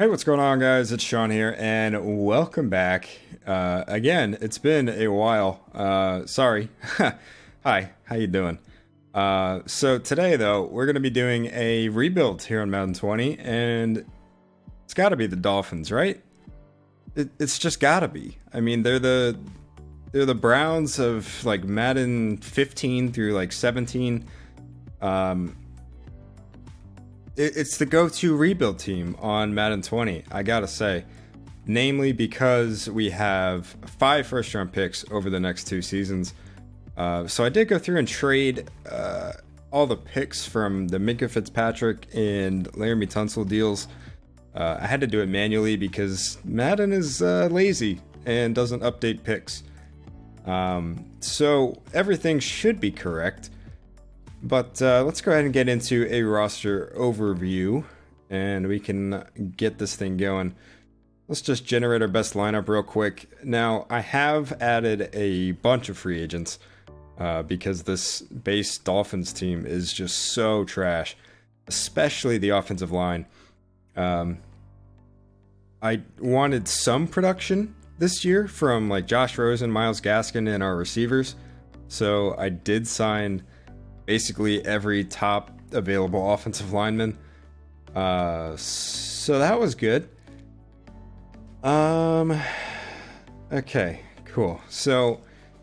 Hey, what's going on, guys? It's Sean here, and welcome back. Again, it's been a while. Sorry. Hi, how you doing? So today, though, we're going to be doing a rebuild here on Madden 20, and it's got to be the Dolphins, right? It's just got to be. I mean, they're the Browns of like Madden 15 through like 17. Um, it's the go-to rebuild team on Madden 20, I gotta say. Namely because we have 5 first-round picks over the next 2 seasons. So I did go through and trade all the picks from the Minka Fitzpatrick and Laramie Tunsil deals. I had to do it manually because Madden is lazy and doesn't update picks. So everything should be correct. But let's go ahead and get into a roster overview, and we can get this thing going. Let's just generate our best lineup real quick. Now, I have added a bunch of free agents because this base Dolphins team is just so trash, especially the offensive line. I wanted some production this year from like Josh Rosen, Myles Gaskin, and our receivers. So I did sign basically every top available offensive lineman. So that was good. Okay, cool. So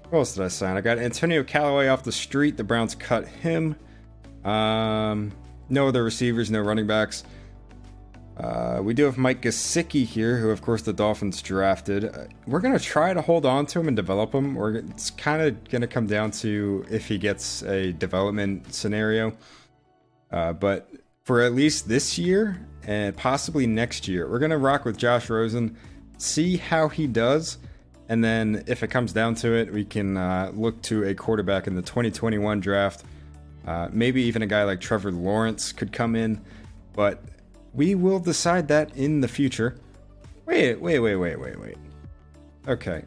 what else did I sign? I got Antonio Callaway off the street. The Browns cut him. No other receivers, no running backs. We do have Mike Gesicki here, who of course the Dolphins drafted. We're going to try to hold on to him and develop him. It's kind of going to come down to if he gets a development scenario. But for at least this year and possibly next year, we're going to rock with Josh Rosen, see how he does. And then if it comes down to it, we can look to a quarterback in the 2021 draft. Maybe even a guy like Trevor Lawrence could come in. But we will decide that in the future. Wait. Okay.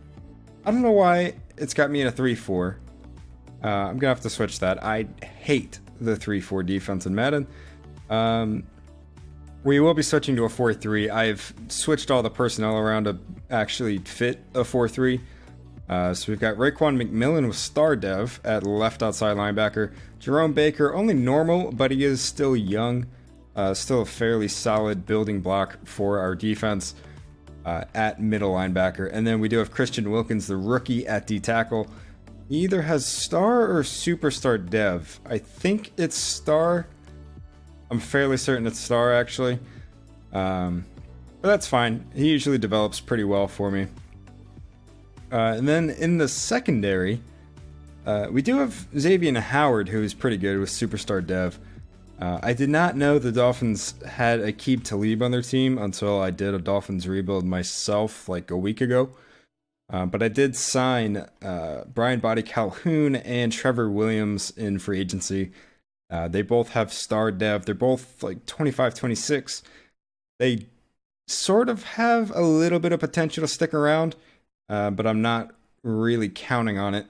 I don't know why it's got me in a 3-4. I'm gonna have to switch that. I hate the 3-4 defense in Madden. We will be switching to a 4-3. I've switched all the personnel around to actually fit a 4-3. So we've got Raekwon McMillan with star dev at left outside linebacker. Jerome Baker, only normal, but he is still young. Still a fairly solid building block for our defense at middle linebacker. And then we do have Christian Wilkins, the rookie, at D-tackle. He either has star or superstar dev. I think it's star. I'm fairly certain it's star, actually. But that's fine. He usually develops pretty well for me. And then in the secondary, we do have Xavier Howard, who is pretty good with superstar dev. I did not know the Dolphins had Aqib Talib on their team until I did a Dolphins rebuild myself like a week ago. But I did sign Brian Body Calhoun and Trevor Williams in free agency. They both have star dev. They're both like 25, 26. They sort of have a little bit of potential to stick around, but I'm not really counting on it.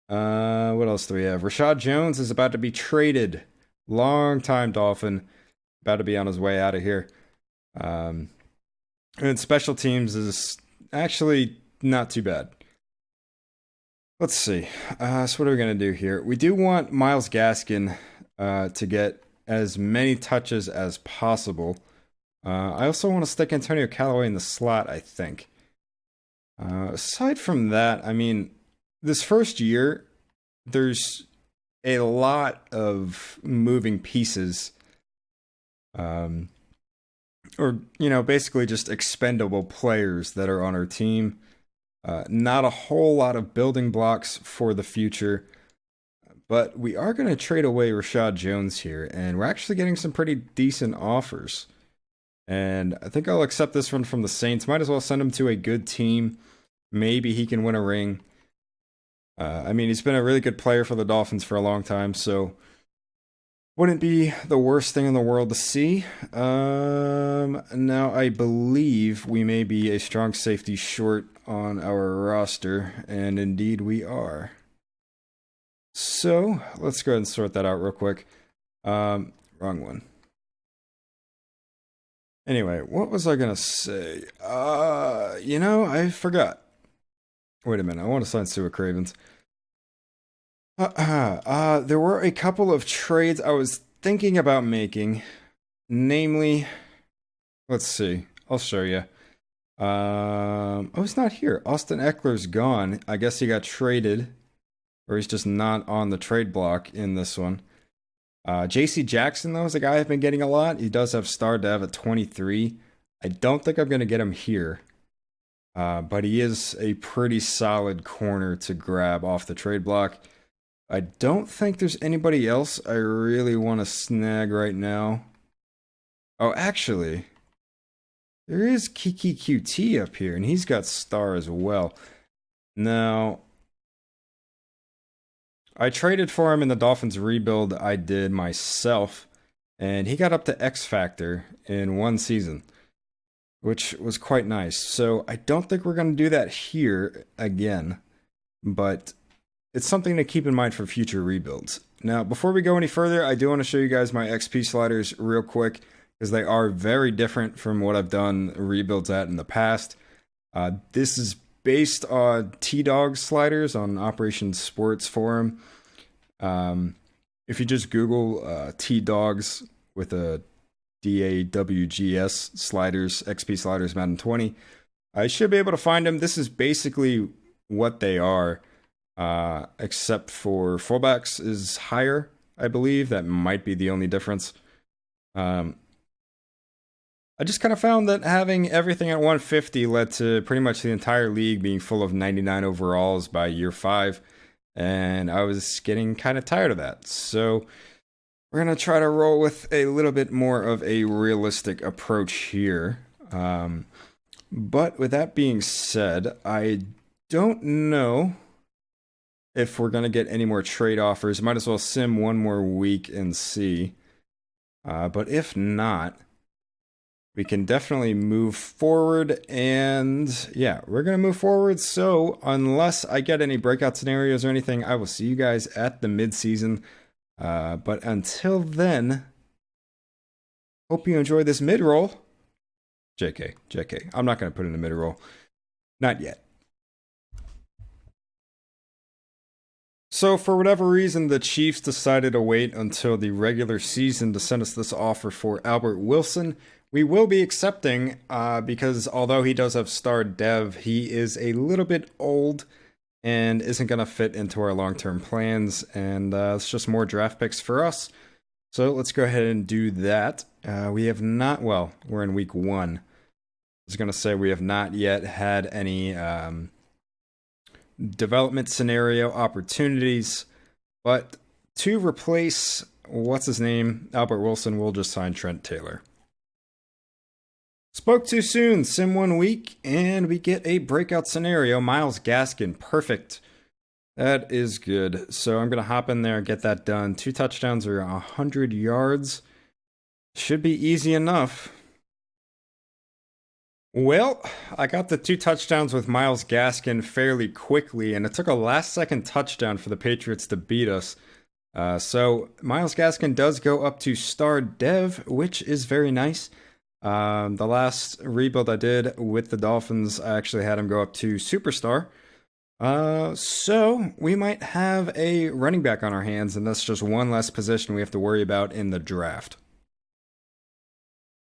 What else do we have? Rashad Jones is about to be traded. Long-time Dolphin, about to be on his way out of here. And special teams is actually not too bad. Let's see. So what are we going to do here? We do want Myles Gaskin to get as many touches as possible. I also want to stick Antonio Callaway in the slot, I think. Aside from that, I mean, this first year, there's a lot of moving pieces, or basically just expendable players that are on our team. Not a whole lot of building blocks for the future, but we are going to trade away Rashad Jones here, and we're actually getting some pretty decent offers. And I think I'll accept this one from the Saints. Might as well send him to a good team. Maybe he can win a ring. I mean, he's been a really good player for the Dolphins for a long time, so wouldn't be the worst thing in the world to see. Now, I believe we may be a strong safety short on our roster, and indeed we are. So, let's go ahead and sort that out real quick. Wrong one. Anyway, what was I gonna say? I forgot. Wait a minute, I want to sign Stuart Cravens. There were a couple of trades I was thinking about making. Namely, let's see, I'll show you. Oh, he's not here. Austin Eckler's gone. I guess he got traded, or he's just not on the trade block in this one. JC Jackson, though, is a guy I've been getting a lot. He does have star dev at 23. I don't think I'm going to get him here. But he is a pretty solid corner to grab off the trade block. I don't think there's anybody else I really want to snag right now. Oh, actually, there is Kiki QT up here, and he's got star as well. Now, I traded for him in the Dolphins rebuild I did myself, and he got up to X Factor in one season, which was quite nice. So I don't think we're going to do that here again, but it's something to keep in mind for future rebuilds. Now, before we go any further, I do want to show you guys my XP sliders real quick, because they are very different from what I've done rebuilds at in the past. This is based on T-Dog sliders on Operation Sports Forum. If you just Google T-Dogs with a DAWGS sliders, XP sliders Madden 20, I should be able to find them. This is basically what they are, except for fullbacks is higher, I believe. That might be the only difference. I just kind of found that having everything at 150 led to pretty much the entire league being full of 99 overalls by year 5, and I was getting kind of tired of that. So we're going to try to roll with a little bit more of a realistic approach here. But with that being said, I don't know if we're going to get any more trade offers. Might as well sim one more week and see. But if not, we can definitely move forward, and yeah, we're going to move forward. So unless I get any breakout scenarios or anything, I will see you guys at the midseason. But until then, hope you enjoy this mid-roll. JK. I'm not going to put in a mid-roll. Not yet. So for whatever reason, the Chiefs decided to wait until the regular season to send us this offer for Albert Wilson. We will be accepting, because although he does have star dev, he is a little bit old and isn't going to fit into our long-term plans, and it's just more draft picks for us. So let's go ahead and do that. We have not, well, we're in week 1. I was going to say we have not yet had any development scenario opportunities, but to replace, what's his name, Albert Wilson, we'll just sign Trent Taylor. Spoke too soon, sim 1 week, and we get a breakout scenario. Myles Gaskin, perfect. That is good. So I'm going to hop in there and get that done. 2 touchdowns or 100 yards. Should be easy enough. Well, I got the 2 touchdowns with Myles Gaskin fairly quickly, and it took a last-second touchdown for the Patriots to beat us. So Myles Gaskin does go up to star dev, which is very nice. The last rebuild I did with the Dolphins, I actually had him go up to superstar. So we might have a running back on our hands, and that's just one less position we have to worry about in the draft.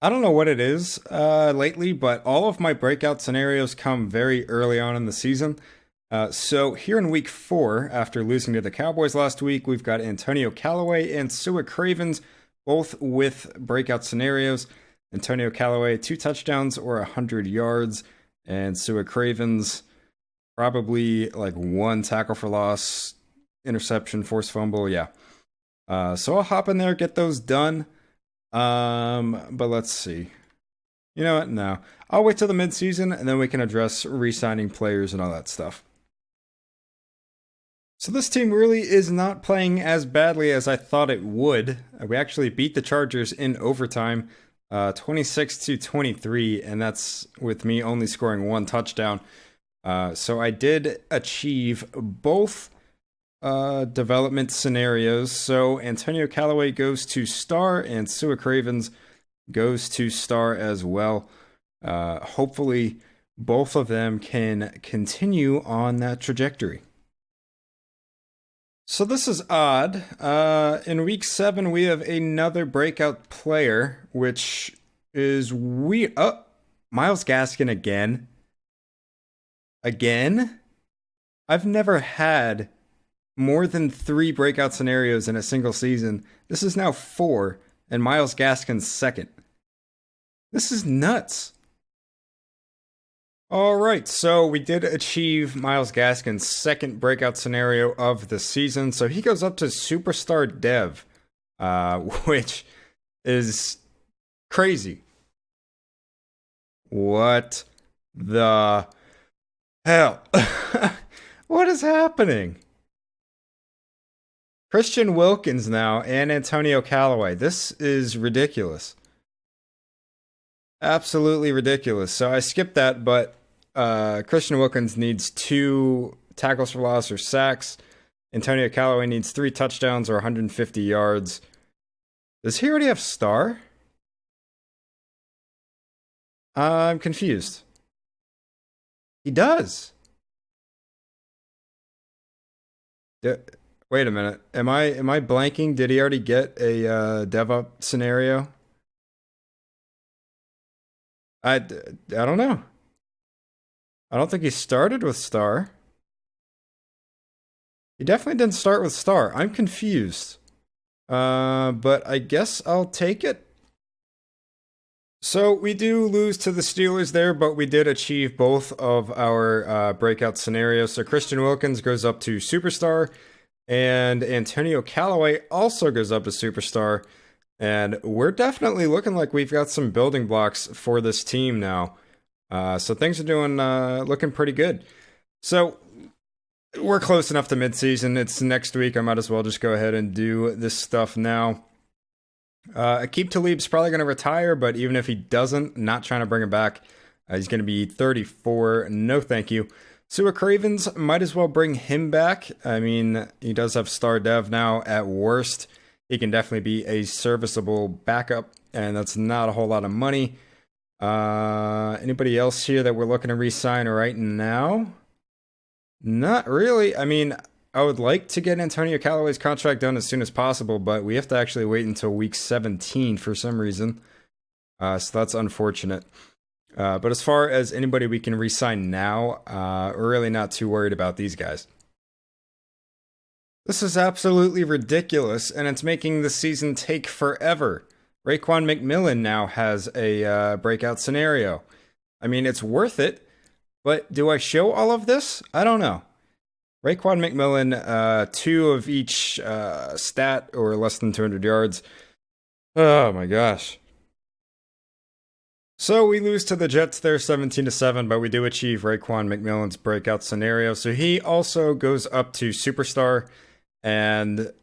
I don't know what it is lately, but all of my breakout scenarios come very early on in the season. So here in week 4, after losing to the Cowboys last week, we've got Antonio Callaway and Stuart Cravens, both with breakout scenarios. Antonio Callaway, 2 touchdowns or 100 yards, and Stuart Cravens, probably like 1 tackle for loss, interception, forced fumble, yeah. So I'll hop in there, get those done. But let's see. You know what? No. I'll wait till the midseason, and then we can address re-signing players and all that stuff. So this team really is not playing as badly as I thought it would. We actually beat the Chargers in overtime, 26-23, and that's with me only scoring 1 touchdown. So I did achieve both development scenarios. So Antonio Callaway goes to star, and Stuart Cravens goes to star as well. Hopefully, both of them can continue on that trajectory. So this is odd. In week 7, we have another breakout player, which is weird. Oh, Myles Gaskin again. Again? I've never had more than 3 breakout scenarios in a single season. This is now 4, and Myles Gaskin's second. This is nuts. All right, so we did achieve Myles Gaskin's second breakout scenario of the season. So he goes up to Superstar Dev, which is crazy. What the hell? What is happening? Christian Wilkins now and Antonio Callaway. This is ridiculous. Absolutely ridiculous. So I skipped that, but Christian Wilkins needs 2 tackles for loss or sacks. Antonio Callaway needs 3 touchdowns or 150 yards. Does he already have star? I'm confused. He does. Wait a minute. Am I blanking? Did he already get a dev up scenario? I don't know. I don't think he started with star. He definitely didn't start with star. I'm confused. But I guess I'll take it. So we do lose to the Steelers there, but we did achieve both of our breakout scenarios. So Christian Wilkins goes up to superstar, and Antonio Callaway also goes up to superstar. And we're definitely looking like we've got some building blocks for this team now. So things are looking pretty good. So we're close enough to midseason. It's next week. I might as well just go ahead and do this stuff now. Aqib Talib's probably going to retire, but even if he doesn't, not trying to bring him back. He's going to be 34. No, thank you. Sua Cravens, might as well bring him back. I mean, he does have star dev now at worst. He can definitely be a serviceable backup, and that's not a whole lot of money. Anybody else here that we're looking to re-sign right now? Not really. I mean, I would like to get Antonio Callaway's contract done as soon as possible, but we have to actually wait until week 17 for some reason. So that's unfortunate. But as far as anybody we can re-sign now, we're really not too worried about these guys. This is absolutely ridiculous, and it's making the season take forever. Raekwon McMillan now has a breakout scenario. I mean, it's worth it, but do I show all of this? I don't know. Raekwon McMillan, 2 of each stat or less than 200 yards. Oh my gosh. So we lose to the Jets there 17-7, but we do achieve Raekwon McMillan's breakout scenario. So he also goes up to superstar. And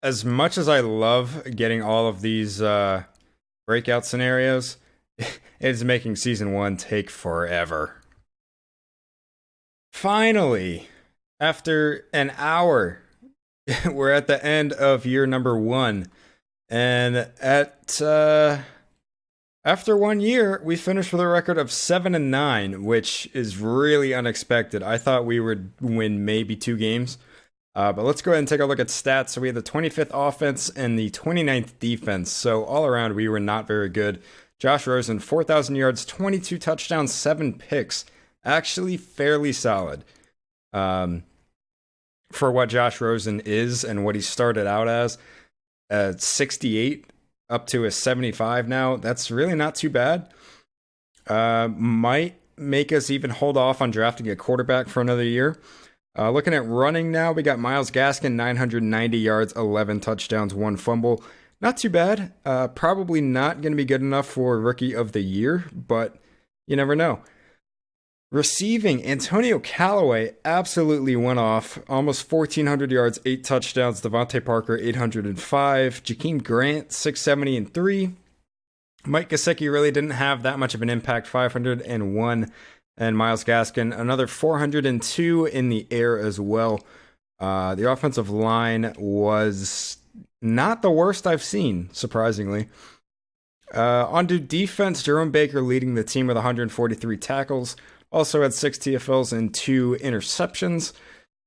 as much as I love getting all of these breakout scenarios, it's making season 1 take forever. Finally, after an hour, we're at the end of year number 1. And after 1 year, we finished with a record of 7-9, which is really unexpected. I thought we would win maybe 2 games. But let's go ahead and take a look at stats. So we had the 25th offense and the 29th defense. So all around, we were not very good. Josh Rosen, 4,000 yards, 22 touchdowns, 7 picks. Actually fairly solid. For what Josh Rosen is and what he started out as, 68 up to a 75 now. That's really not too bad. Might make us even hold off on drafting a quarterback for another year. Looking at running now, we got Myles Gaskin, 990 yards, 11 touchdowns, 1 fumble. Not too bad. Probably not going to be good enough for Rookie of the Year, but you never know. Receiving, Antonio Callaway absolutely went off. Almost 1,400 yards, 8 touchdowns. Devontae Parker, 805. Jakeem Grant, 673. Mike Gesicki really didn't have that much of an impact, 501. And Myles Gaskin, another 402 in the air as well. The offensive line was not the worst I've seen, surprisingly. On to defense, Jerome Baker leading the team with 143 tackles. Also had 6 TFLs and 2 interceptions.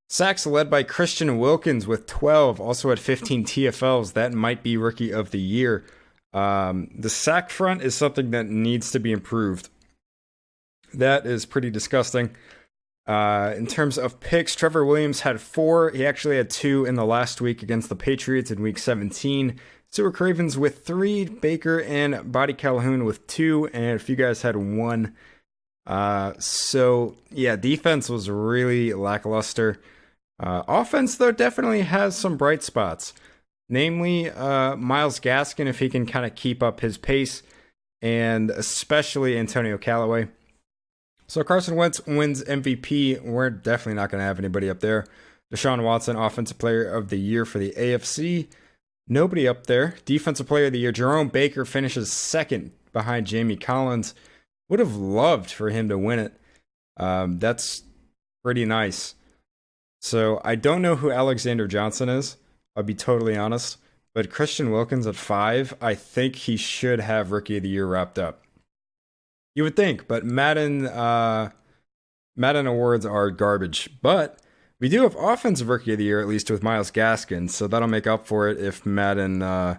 Sacks led by Christian Wilkins with 12. Also had 15 TFLs. That might be Rookie of the Year. The sack front is something that needs to be improved. That is pretty disgusting. In terms of picks, Trevor Williams had 4. He actually had 2 in the last week against the Patriots in Week 17. Stuart Cravens with 3. Baker and Buddy Calhoun with 2. And a few guys had 1. So, yeah, defense was really lackluster. Offense, though, definitely has some bright spots. Namely, Myles Gaskin, if he can kind of keep up his pace. And especially Antonio Callaway. So Carson Wentz wins MVP. We're definitely not going to have anybody up there. Deshaun Watson, Offensive Player of the Year for the AFC. Nobody up there. Defensive Player of the Year, Jerome Baker finishes second behind Jamie Collins. Would have loved for him to win it. That's pretty nice. So I don't know who Alexander Johnson is. I'll be totally honest. But Christian Wilkins at 5, I think he should have Rookie of the Year wrapped up. You would think, but Madden awards are garbage. But we do have Offensive Rookie of the Year, at least with Myles Gaskin, so that'll make up for it if Madden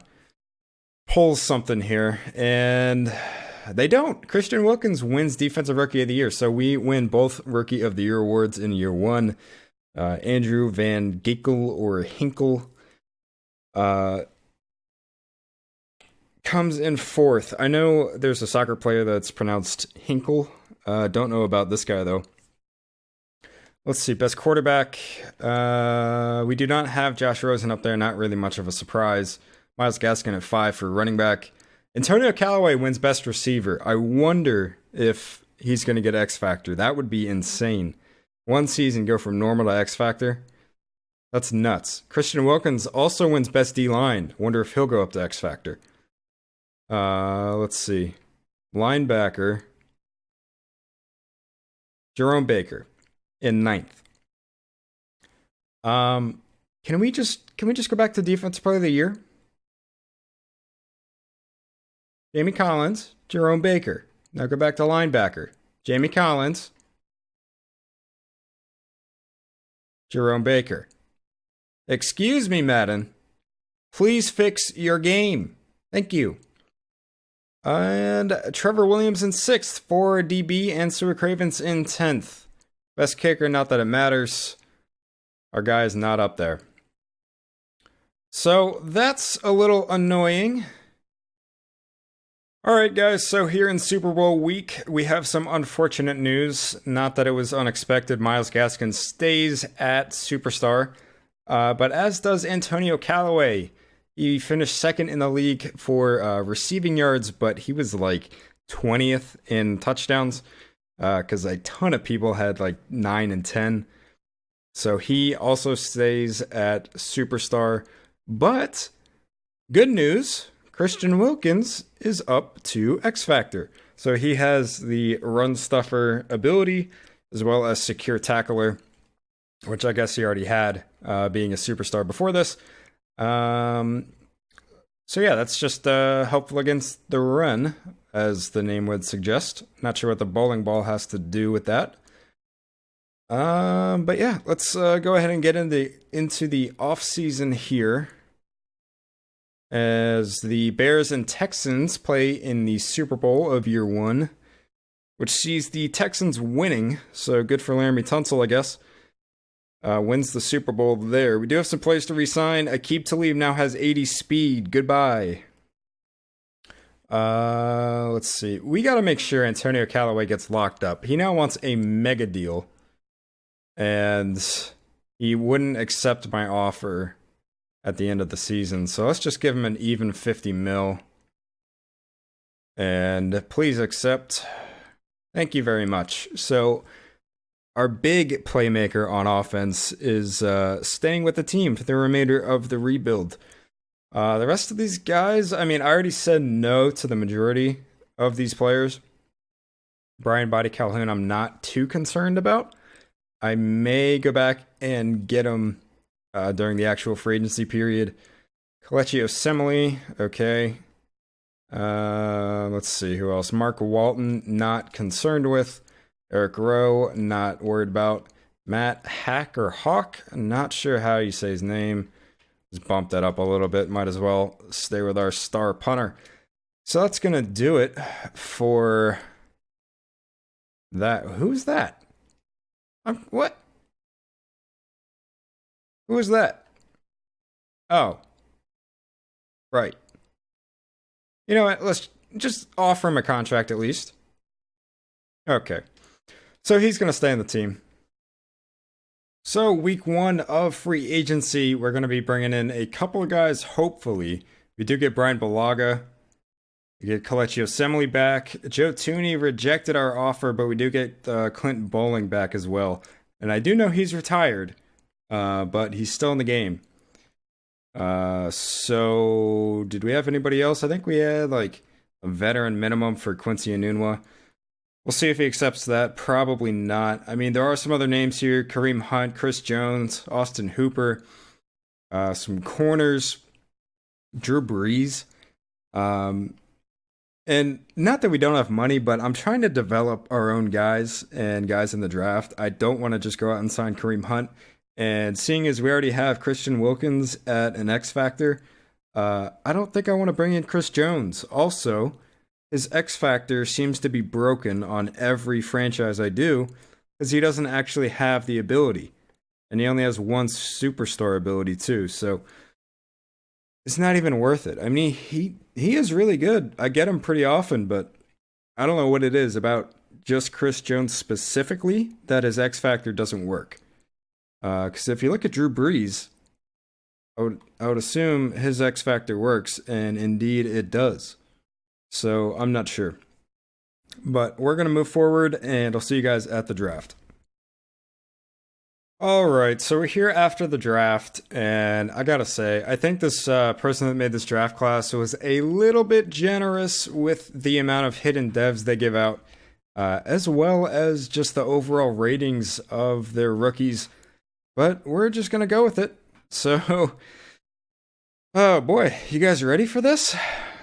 pulls something here. And they don't. Christian Wilkins wins Defensive Rookie of the Year, so we win both Rookie of the Year awards in year 1. Andrew Van Ginkel or Hinkle comes in 4th. I know there's a soccer player that's pronounced Hinkle. Don't know about this guy, though. Let's see. Best quarterback. We do not have Josh Rosen up there. Not really much of a surprise. Myles Gaskin at 5 for running back. Antonio Callaway wins best receiver. I wonder if he's going to get X Factor. That would be insane. One season, go from normal to X Factor. That's nuts. Christian Wilkins also wins best D-line. Wonder if he'll go up to X Factor. Let's see. Linebacker. Jerome Baker in 9th. Can we just go back to Defensive Player of the Year? Jamie Collins, Jerome Baker. Now go back to linebacker. Jamie Collins, Jerome Baker. Excuse me, Madden. Please fix your game. Thank you. And Trevor Williams in 6th for DB and Stuart Cravens in 10th. Best kicker, not that it matters. Our guy is not up there. So that's a little annoying. All right, guys, so here in Super Bowl week, we have some unfortunate news. Not that it was unexpected. Myles Gaskin stays at Superstar, but as does Antonio Callaway. He finished 2nd in the league for receiving yards, but he was like 20th in touchdowns because a ton of people had like 9 and 10. So he also stays at Superstar. But good news, Christian Wilkins is up to X Factor. So he has the run stuffer ability as well as secure tackler, which I guess he already had being a Superstar before this. So yeah, that's just helpful against the run, as the name would suggest. Not sure what the bowling ball has to do with that. But yeah, let's go ahead and get into the off season here, as the Bears and Texans play in the Super Bowl of year 1, which sees the Texans winning. So good for Laramie Tunsil, I guess. Wins the Super Bowl there. We do have some players to re-sign. Aqib Talib now has 80 speed. Goodbye. Let's see. We got to make sure Antonio Callaway gets locked up. He now wants a mega deal. And he wouldn't accept my offer at the end of the season. So let's just give him an even 50 mil. And please accept. Thank you very much. So our big playmaker on offense is staying with the team for the remainder of the rebuild. The rest of these guys, I mean, I already said no to the majority of these players. Brian Buddy Calhoun, I'm not too concerned about. I may go back and get him during the actual free agency period. Kelechi Osemele, okay. Let's see who else. Mark Walton, not concerned with. Eric Rowe, not worried about. Matt Hack or Hawk, not sure how you say his name. Just bump that up a little bit. Might as well stay with our star punter. So that's going to do it for that. Who's that? What? Who is that? Oh. Right. You know what? Let's just offer him a contract at least. Okay. So he's going to stay on the team. So week 1 of free agency, we're going to be bringing in a couple of guys, hopefully. We do get Brian Balaga. We get Kelechi Osemele back. Joe Tooney rejected our offer, but we do get Clint Bowling back as well. And I do know he's retired, but he's still in the game. So did we have anybody else? I think we had like a veteran minimum for Quincy Enunwa. We'll see if he accepts that. Probably not. I mean, there are some other names here. Kareem Hunt, Chris Jones, Austin Hooper, some corners, Drew Brees. And not that we don't have money, but I'm trying to develop our own guys and guys in the draft. I don't want to just go out and sign Kareem Hunt. And seeing as we already have Christian Wilkins at an X Factor, I don't think I want to bring in Chris Jones. Also, his X Factor seems to be broken on every franchise I do because he doesn't actually have the ability. And he only has one superstar ability too. So it's not even worth it. I mean, he is really good. I get him pretty often, but I don't know what it is about just Chris Jones specifically that his X Factor doesn't work. Because if you look at Drew Brees, I would assume his X Factor works, and indeed it does. So I'm not sure. But we're going to move forward, and I'll see you guys at the draft. Alright, so we're here after the draft, and I gotta say, I think this person that made this draft class was a little bit generous with the amount of hidden devs they give out, as well as just the overall ratings of their rookies. But we're just gonna go with it. So, oh boy, you guys ready for this?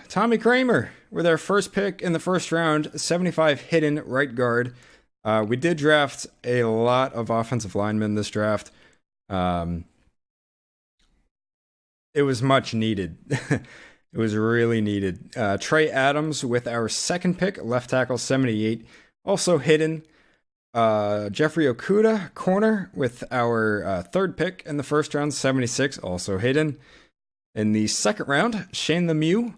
Tommy Kramer with our first pick in the first round, 75 hidden right guard. We did draft a lot of offensive linemen this draft. It was much needed. It was really needed. Trey Adams with our second pick, left tackle, 78, also hidden. Jeffrey Okuda, corner, with our third pick in the first round, 76, also hidden. In the second round, Shane Lemieux,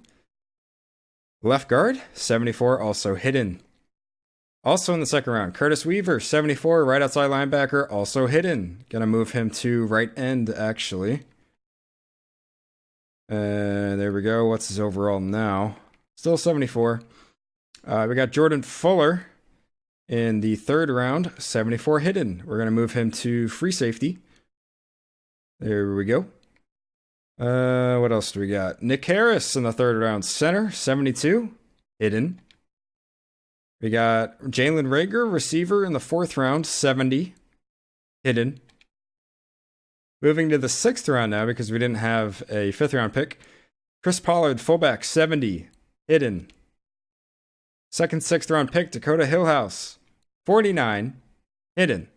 left guard, 74, also hidden. Also in the second round, Curtis Weaver, 74, right outside linebacker, also hidden. Gonna move him to right end, actually. There we go. What's his overall now? Still 74. We got Jordan Fuller in the third round, 74 hidden. We're gonna move him to free safety. There we go. What else do we got? Nick Harris in the third round, center, 72, hidden. We got Jalen Reagor, receiver, in the fourth round, 70, hidden. Moving to the sixth round now because we didn't have a fifth round pick. Chris Pollard, fullback, 70, hidden. Second, sixth round pick, Dakota Hillhouse, 49, hidden.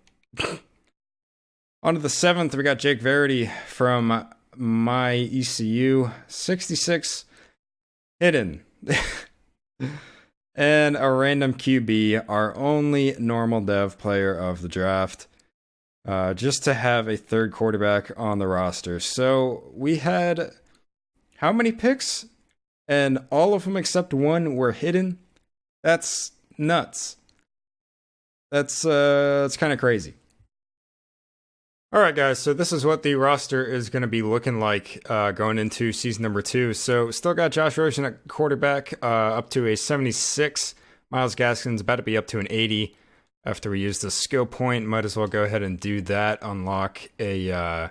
On to the seventh, we got Jake Verity from my ECU, 66, hidden. And a random QB, our only normal dev player of the draft, just to have a third quarterback on the roster. So we had how many picks? And all of them except one were hidden. That's nuts. That's kind of crazy. Alright guys, so this is what the roster is going to be looking like going into season number 2. So still got Josh Rosen at quarterback, up to a 76. Myles Gaskin's about to be up to an 80. After we use the skill point, might as well go ahead and do that. Unlock a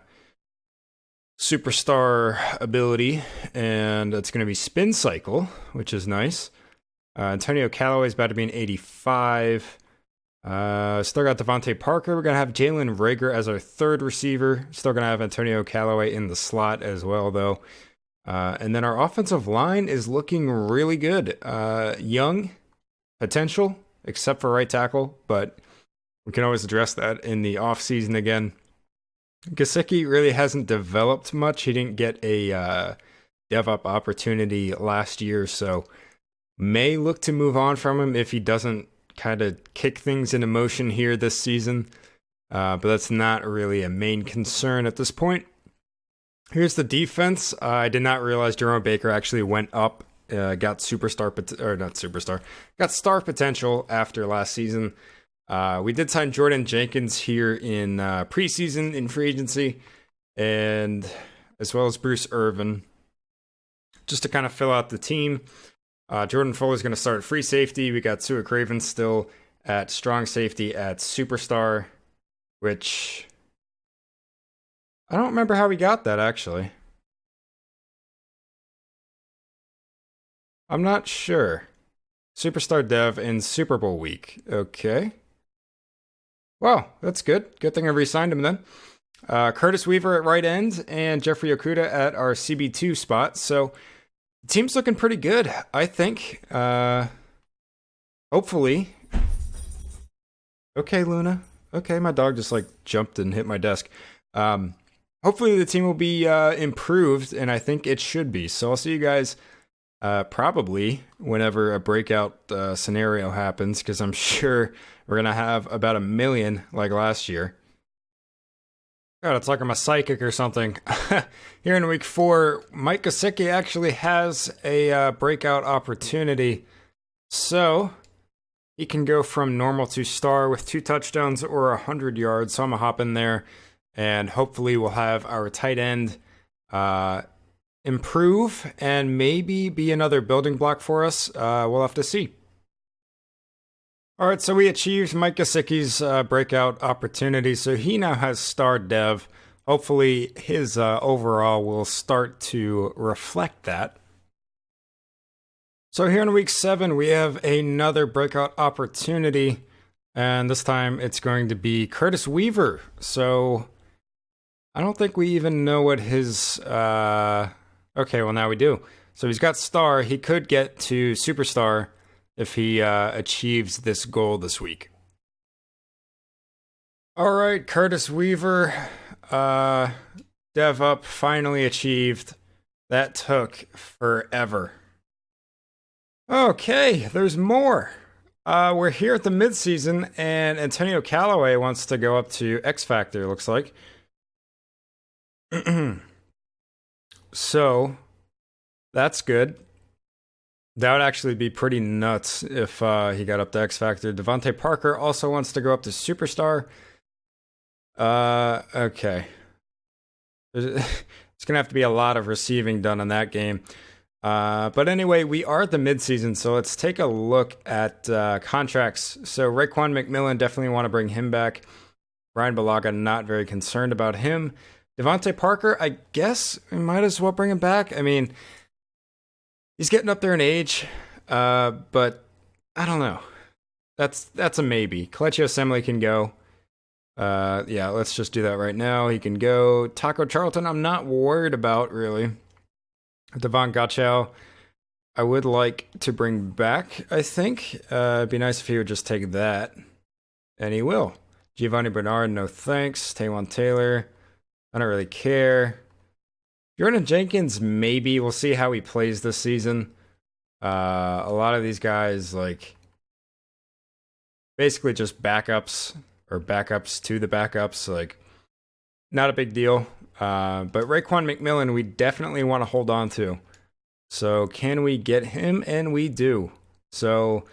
superstar ability, and it's going to be spin cycle, which is nice. Antonio Callaway's about to be an 85. Still got Devontae Parker. We're going to have Jalen Reagor as our third receiver. Still going to have Antonio Callaway in the slot as well, though. And then our offensive line is looking really good. Young potential, except for right tackle, but we can always address that in the offseason again. Gesicki really hasn't developed much. He didn't get a dev up opportunity last year, so may look to move on from him if he doesn't kind of kick things into motion here this season. But that's not really a main concern at this point. Here's the defense. I did not realize Jerome Baker actually went up, got got star potential after last season. We did sign Jordan Jenkins here in preseason in free agency, and as well as Bruce Irvin, just to kind of fill out the team. Jordan Fuller is going to start at free safety. We got Sua Craven still at strong safety at superstar, which I don't remember how we got that, actually. I'm not sure. Superstar dev in Super Bowl week. Okay. Well, that's good. Good thing I re-signed him then. Curtis Weaver at right end and Jeffrey Okuda at our CB2 spot. So the team's looking pretty good, I think. Hopefully. Okay, Luna. Okay, my dog just like jumped and hit my desk. Hopefully the team will be improved, and I think it should be. So I'll see you guys probably whenever a breakout scenario happens, because I'm sure we're going to have about 1 million like last year. God, it's like I'm a psychic or something. Here in week 4, Mike Gesicki actually has a breakout opportunity. So he can go from normal to star with 2 touchdowns or 100 yards. So I'm going to hop in there, and hopefully we'll have our tight end improve and maybe be another building block for us. We'll have to see. All right, so we achieved Mike Gesicki's breakout opportunity, so he now has star dev. Hopefully his overall will start to reflect that. So here in week 7, we have another breakout opportunity, and this time it's going to be Curtis Weaver. So I don't think we even know what his... Okay, well now we do. So he's got star. He could get to superstar if he achieves this goal this week. All right, Curtis Weaver, dev up, finally achieved. That took forever. Okay, there's more. We're here at the midseason, and Antonio Callaway wants to go up to X Factor, looks like. So, that's good. That would actually be pretty nuts if he got up to X Factor. Devontae Parker also wants to go up to Superstar. Okay. It's going to have to be a lot of receiving done in that game. But anyway, we are at the midseason, so let's take a look at contracts. So Raekwon McMillan, definitely want to bring him back. Brian Bulaga, not very concerned about him. Devontae Parker, I guess we might as well bring him back. I mean, he's getting up there in age, but I don't know. That's a maybe. Kelechi Osemele can go. Yeah, let's just do that right now. He can go. Taco Charlton, I'm not worried about, really. Devon Gotchow, I would like to bring back, I think. It'd be nice if he would just take that. And he will. Giovanni Bernard, no thanks. Taywan Taylor, I don't really care. Jordan Jenkins, maybe. We'll see how he plays this season. A lot of these guys, like, basically just backups or backups to the backups. Like, not a big deal. But Raekwon McMillan, we definitely want to hold on to. So can we get him? And we do. So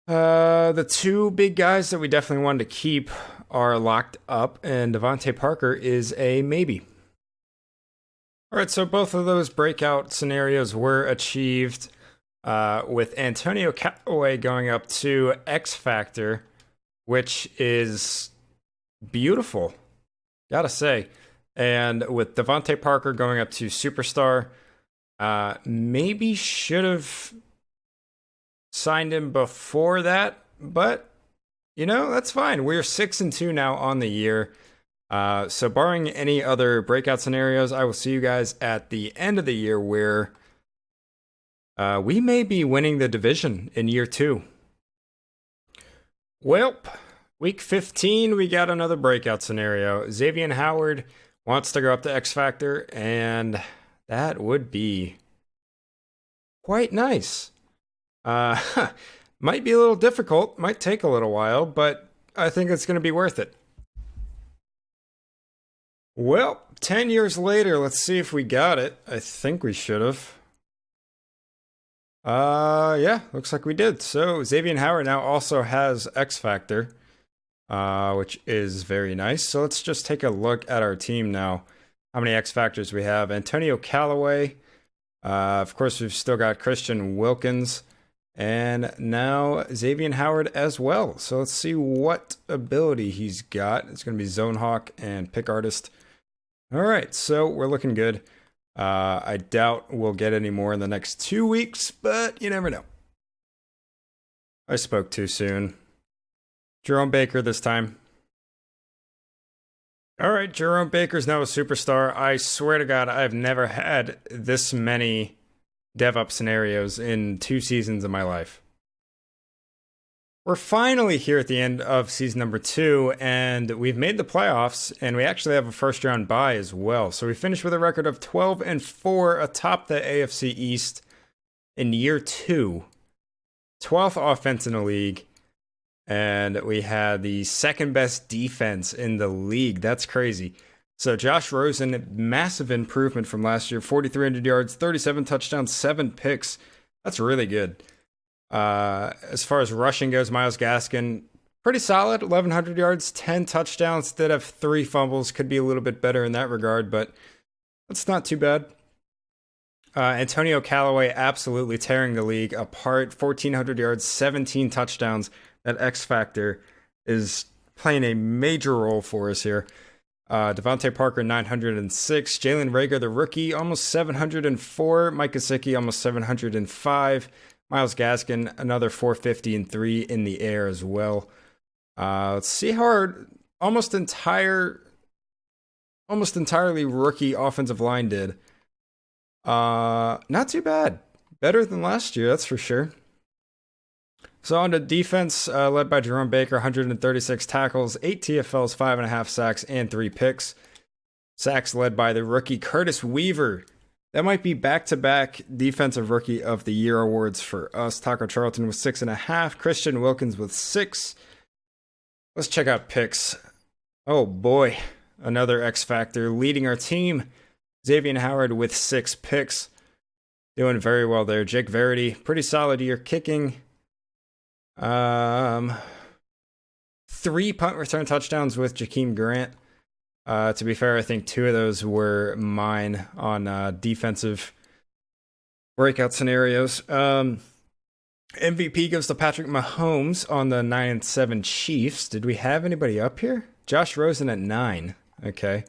the 2 big guys that we definitely wanted to keep are locked up, and Devontae Parker is a maybe. All right, so both of those breakout scenarios were achieved with Antonio Callaway going up to X Factor, which is beautiful, gotta say. And with Devontae Parker going up to Superstar, maybe should have signed him before that, but you know, that's fine. We're 6-2 now on the year. So barring any other breakout scenarios, I will see you guys at the end of the year where we may be winning the division in year 2. Well, week 15, we got another breakout scenario. Xavier Howard wants to go up to X Factor, and that would be quite nice. Might be a little difficult, might take a little while, but I think it's going to be worth it. Well, 10 years later, let's see if we got it. I think we should have. Yeah, looks like we did. So Xavier Howard now also has X Factor, which is very nice. So let's just take a look at our team now. How many X Factors we have? Antonio Callaway. Of course, we've still got Christian Wilkins. And now Xavier Howard as well. So let's see what ability he's got. It's going to be Zone Hawk and Pick Artist. All right, so we're looking good. I doubt we'll get any more in the next 2 weeks, but you never know. I spoke too soon. Jerome Baker this time. All right, Jerome Baker's now a superstar. I swear to God, I've never had this many dev-up scenarios in 2 seasons of my life. We're finally here at the end of season number 2, and we've made the playoffs, and we actually have a first-round bye as well. So we finished with a record of 12-4 atop the AFC East in year 2. 12th offense in the league, and we had the second-best defense in the league. That's crazy. So Josh Rosen, massive improvement from last year. 4,300 yards, 37 touchdowns, 7 picks. That's really good. As far as rushing goes, Myles Gaskin, pretty solid. 1,100 yards, 10 touchdowns. Did have 3 fumbles. Could be a little bit better in that regard, but that's not too bad. Antonio Callaway absolutely tearing the league apart. 1,400 yards, 17 touchdowns. That X Factor is playing a major role for us here. Devontae Parker, 906. Jalen Reagor, the rookie, almost 704. Mike Gesicki, almost 705. Myles Gaskin, another 450 and 3 in the air as well. Let's see how our almost entirely rookie offensive line did. Not too bad. Better than last year, that's for sure. So on to defense, led by Jerome Baker, 136 tackles, 8 TFLs, 5.5 sacks, and 3 picks. Sacks led by the rookie Curtis Weaver. That might be back-to-back Defensive Rookie of the Year awards for us. Taco Charlton with 6.5. Christian Wilkins with 6. Let's check out picks. Oh boy, another X Factor leading our team. Xavier Howard with 6 picks. Doing very well there. Jake Verity, pretty solid year kicking. 3 punt return touchdowns with Jakeem Grant. To be fair, I think 2 of those were mine on defensive breakout scenarios. MVP goes to Patrick Mahomes on the 9-7 Chiefs. Did we have anybody up here? Josh Rosen at 9. Okay.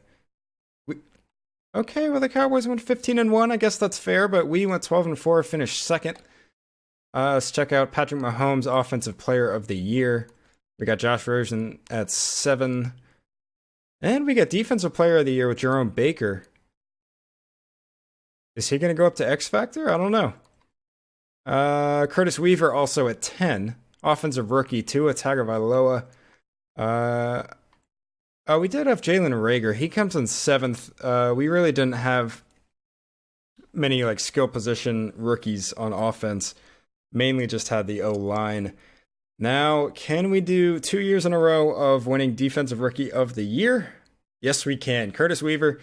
Okay, well, the Cowboys went 15-1. I guess that's fair, but we went 12-4, finished second. Let's check out Patrick Mahomes, Offensive Player of the Year. We got Josh Rosen at 7. And we got Defensive Player of the Year with Jerome Baker. Is he going to go up to X Factor? I don't know. Curtis Weaver also at 10. Offensive Rookie, Tua Tagovailoa. We did have Jalen Reagor. He comes in 7th. We really didn't have many skill position rookies on offense. Mainly just had the O-line. Now, can we do 2 years in a row of winning Defensive Rookie of the Year? Yes, we can. Curtis Weaver,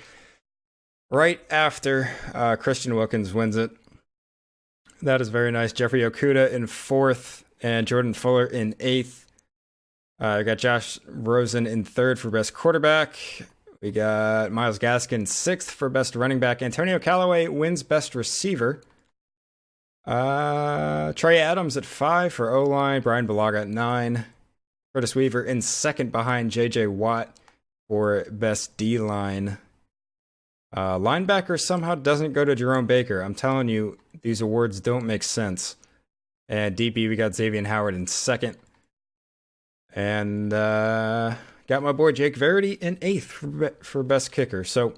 right after Christian Wilkins wins it. That is very nice. Jeffrey Okudah in 4th and Jordan Fuller in 8th. We got Josh Rosen in 3rd for Best Quarterback. We got Myles Gaskin 6th for Best Running Back. Antonio Callaway wins Best Receiver. Trey Adams at 5 for O-line. Brian Bulaga at 9. Curtis Weaver in 2nd behind JJ Watt for Best D-line. Linebacker somehow doesn't go to Jerome Baker. I'm telling you, these awards don't make sense. And DB, we got Xavier Howard in 2nd. And Got my boy Jake Verity in 8th for best kicker. So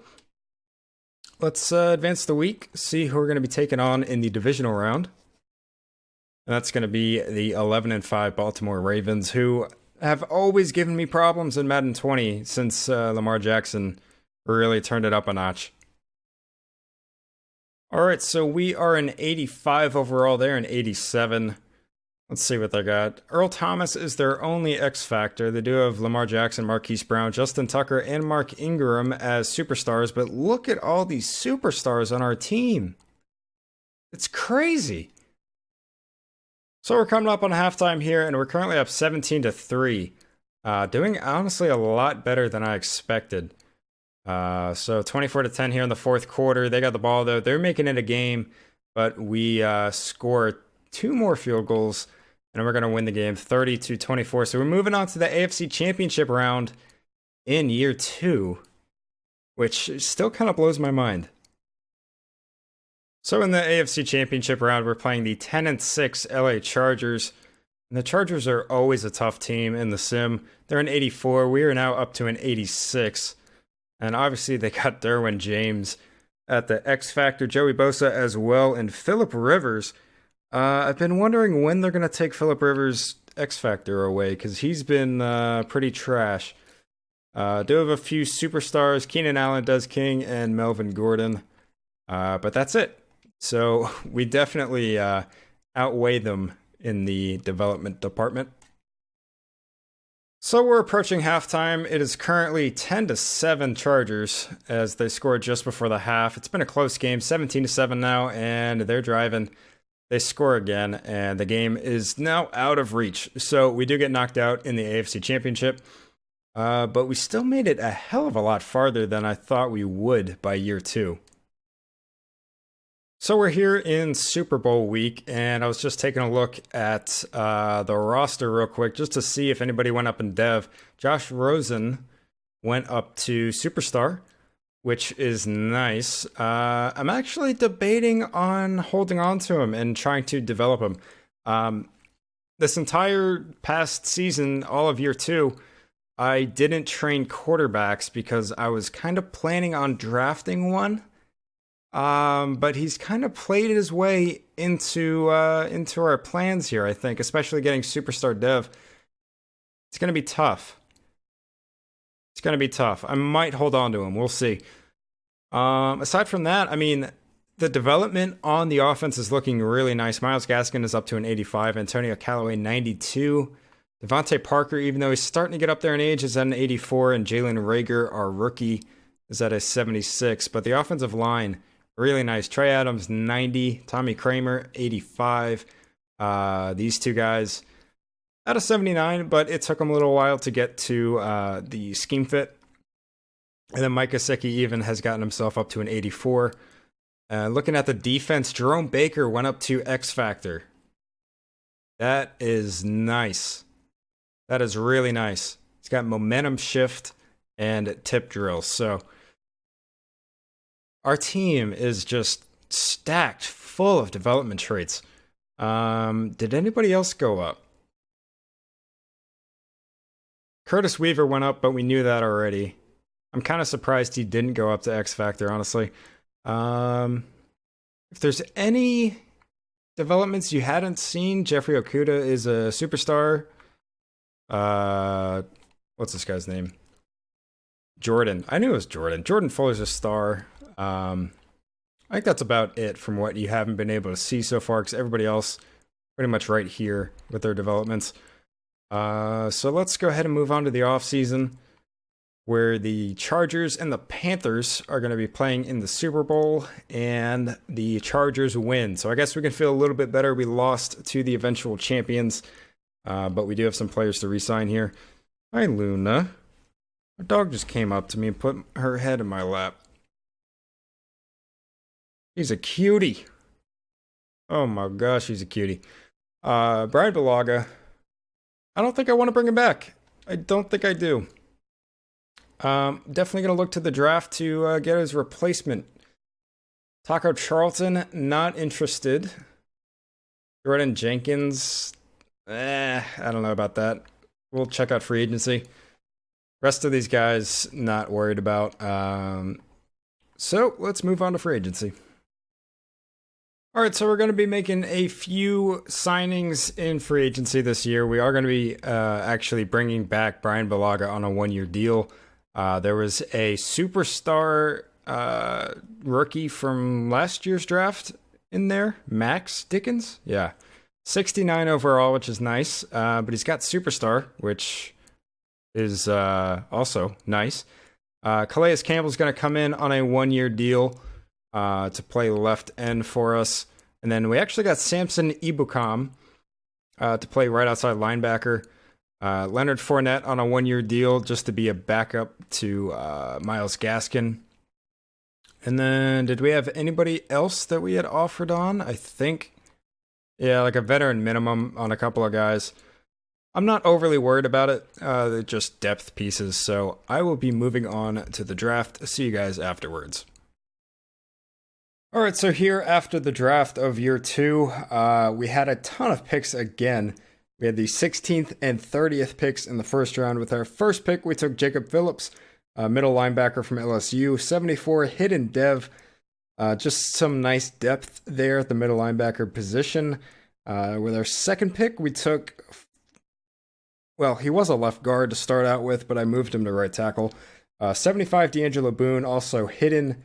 let's advance the week, see who we're going to be taking on in the divisional round. And that's going to be the 11-5 Baltimore Ravens, who have always given me problems in Madden 20 since Lamar Jackson really turned it up a notch. All right, so we are an 85 overall. They're an 87. Let's see what they got. Earl Thomas is their only X factor. They do have Lamar Jackson, Marquise Brown, Justin Tucker, and Mark Ingram as superstars. But look at all these superstars on our team. It's crazy. So we're coming up on halftime here, and we're currently up 17-3. Doing honestly a lot better than I expected. So 24-10 here in the fourth quarter. They got the ball though. They're making it a game, but we score 2 more field goals, and we're going to win the game 30-24. So we're moving on to the AFC Championship round in year 2, which still kind of blows my mind. So in the AFC Championship round, we're playing the 10-6 LA Chargers. And the Chargers are always a tough team in the sim. They're an 84. We are now up to an 86. And obviously they got Derwin James at the X Factor, Joey Bosa as well, and Phillip Rivers. I've been wondering when they're going to take Phillip Rivers' X Factor away, because he's been pretty trash. Do have a few superstars. Keenan Allen does King and Melvin Gordon. But that's it. So we definitely outweigh them in the development department. So we're approaching halftime. It is currently 10-7 Chargers as they scored just before the half. It's been a close game, 17-7 now, and they're driving. They score again, and the game is now out of reach. So we do get knocked out in the AFC Championship, but we still made it a hell of a lot farther than I thought we would by year 2. So we're here in Super Bowl week, and I was just taking a look at the roster real quick just to see if anybody went up in dev. Josh Rosen went up to Superstar, which is nice. I'm actually debating on holding on to him and trying to develop him. This entire past season, all of year 2, I didn't train quarterbacks because I was kind of planning on drafting one. But he's kind of played his way into our plans here, I think, especially getting Superstar Dev. It's going to be tough. It's going to be tough. I might hold on to him. We'll see. Aside from that, I mean, the development on the offense is looking really nice. Myles Gaskin is up to an 85. Antonio Callaway, 92. Devontae Parker, even though he's starting to get up there in age, is at an 84. And Jalen Reagor, our rookie, is at a 76. But the offensive line, really nice. Trey Adams, 90. Tommy Kramer, 85. These two guys at a 79, but it took them a little while to get to the scheme fit. And then Mike Gesicki even has gotten himself up to an 84. Looking at the defense, Jerome Baker went up to X Factor. That is nice. That is really nice. He's got momentum shift and tip drills. So our team is just stacked full of development traits. Did anybody else go up? Curtis Weaver went up, but we knew that already. I'm kind of surprised he didn't go up to X Factor, honestly. If there's any developments you hadn't seen, Jeffrey Okuda is a superstar. What's this guy's name? Jordan. I knew it was Jordan. Jordan Fuller's a star. I think that's about it from what you haven't been able to see so far, because everybody else pretty much right here with their developments. So let's go ahead and move on to the offseason, where the Chargers and the Panthers are going to be playing in the Super Bowl, and the Chargers win. So I guess we can feel a little bit better. We lost to the eventual champions, but we do have some players to re-sign here. Hi, Luna. Our dog just came up to me and put her head in my lap. He's a cutie. Oh my gosh, he's a cutie. Brian Balaga. I don't think I want to bring him back. I don't think I do. Definitely going to look to the draft to get his replacement. Taco Charlton, not interested. Jordan Jenkins, I don't know about that. We'll check out free agency. Rest of these guys, not worried about. So let's move on to free agency. All right, so we're going to be making a few signings in free agency this year. We are going to be actually bringing back Brian Bulaga on a one-year deal. There was a superstar rookie from last year's draft in there, Max Dickens. Yeah, 69 overall, which is nice. But he's got superstar, which is also nice. Calais Campbell's going to come in on a one-year deal to play left end for us. And then we actually got Samson Ebukam to play right outside linebacker. Leonard Fournette on a one-year deal just to be a backup to Myles Gaskin. And then did we have anybody else that we had offered on? I think, yeah, like a veteran minimum on a couple of guys. I'm not overly worried about it. They're just depth pieces. So I will be moving on to the draft. See you guys afterwards. All right, so here after the draft of year 2, we had a ton of picks again. We had the 16th and 30th picks in the first round. With our first pick, we took Jacob Phillips, middle linebacker from LSU, 74, hidden dev. Just some nice depth there at the middle linebacker position. With our second pick, we took, well, he was a left guard to start out with, but I moved him to right tackle. 75, D'Angelo Boone, also hidden.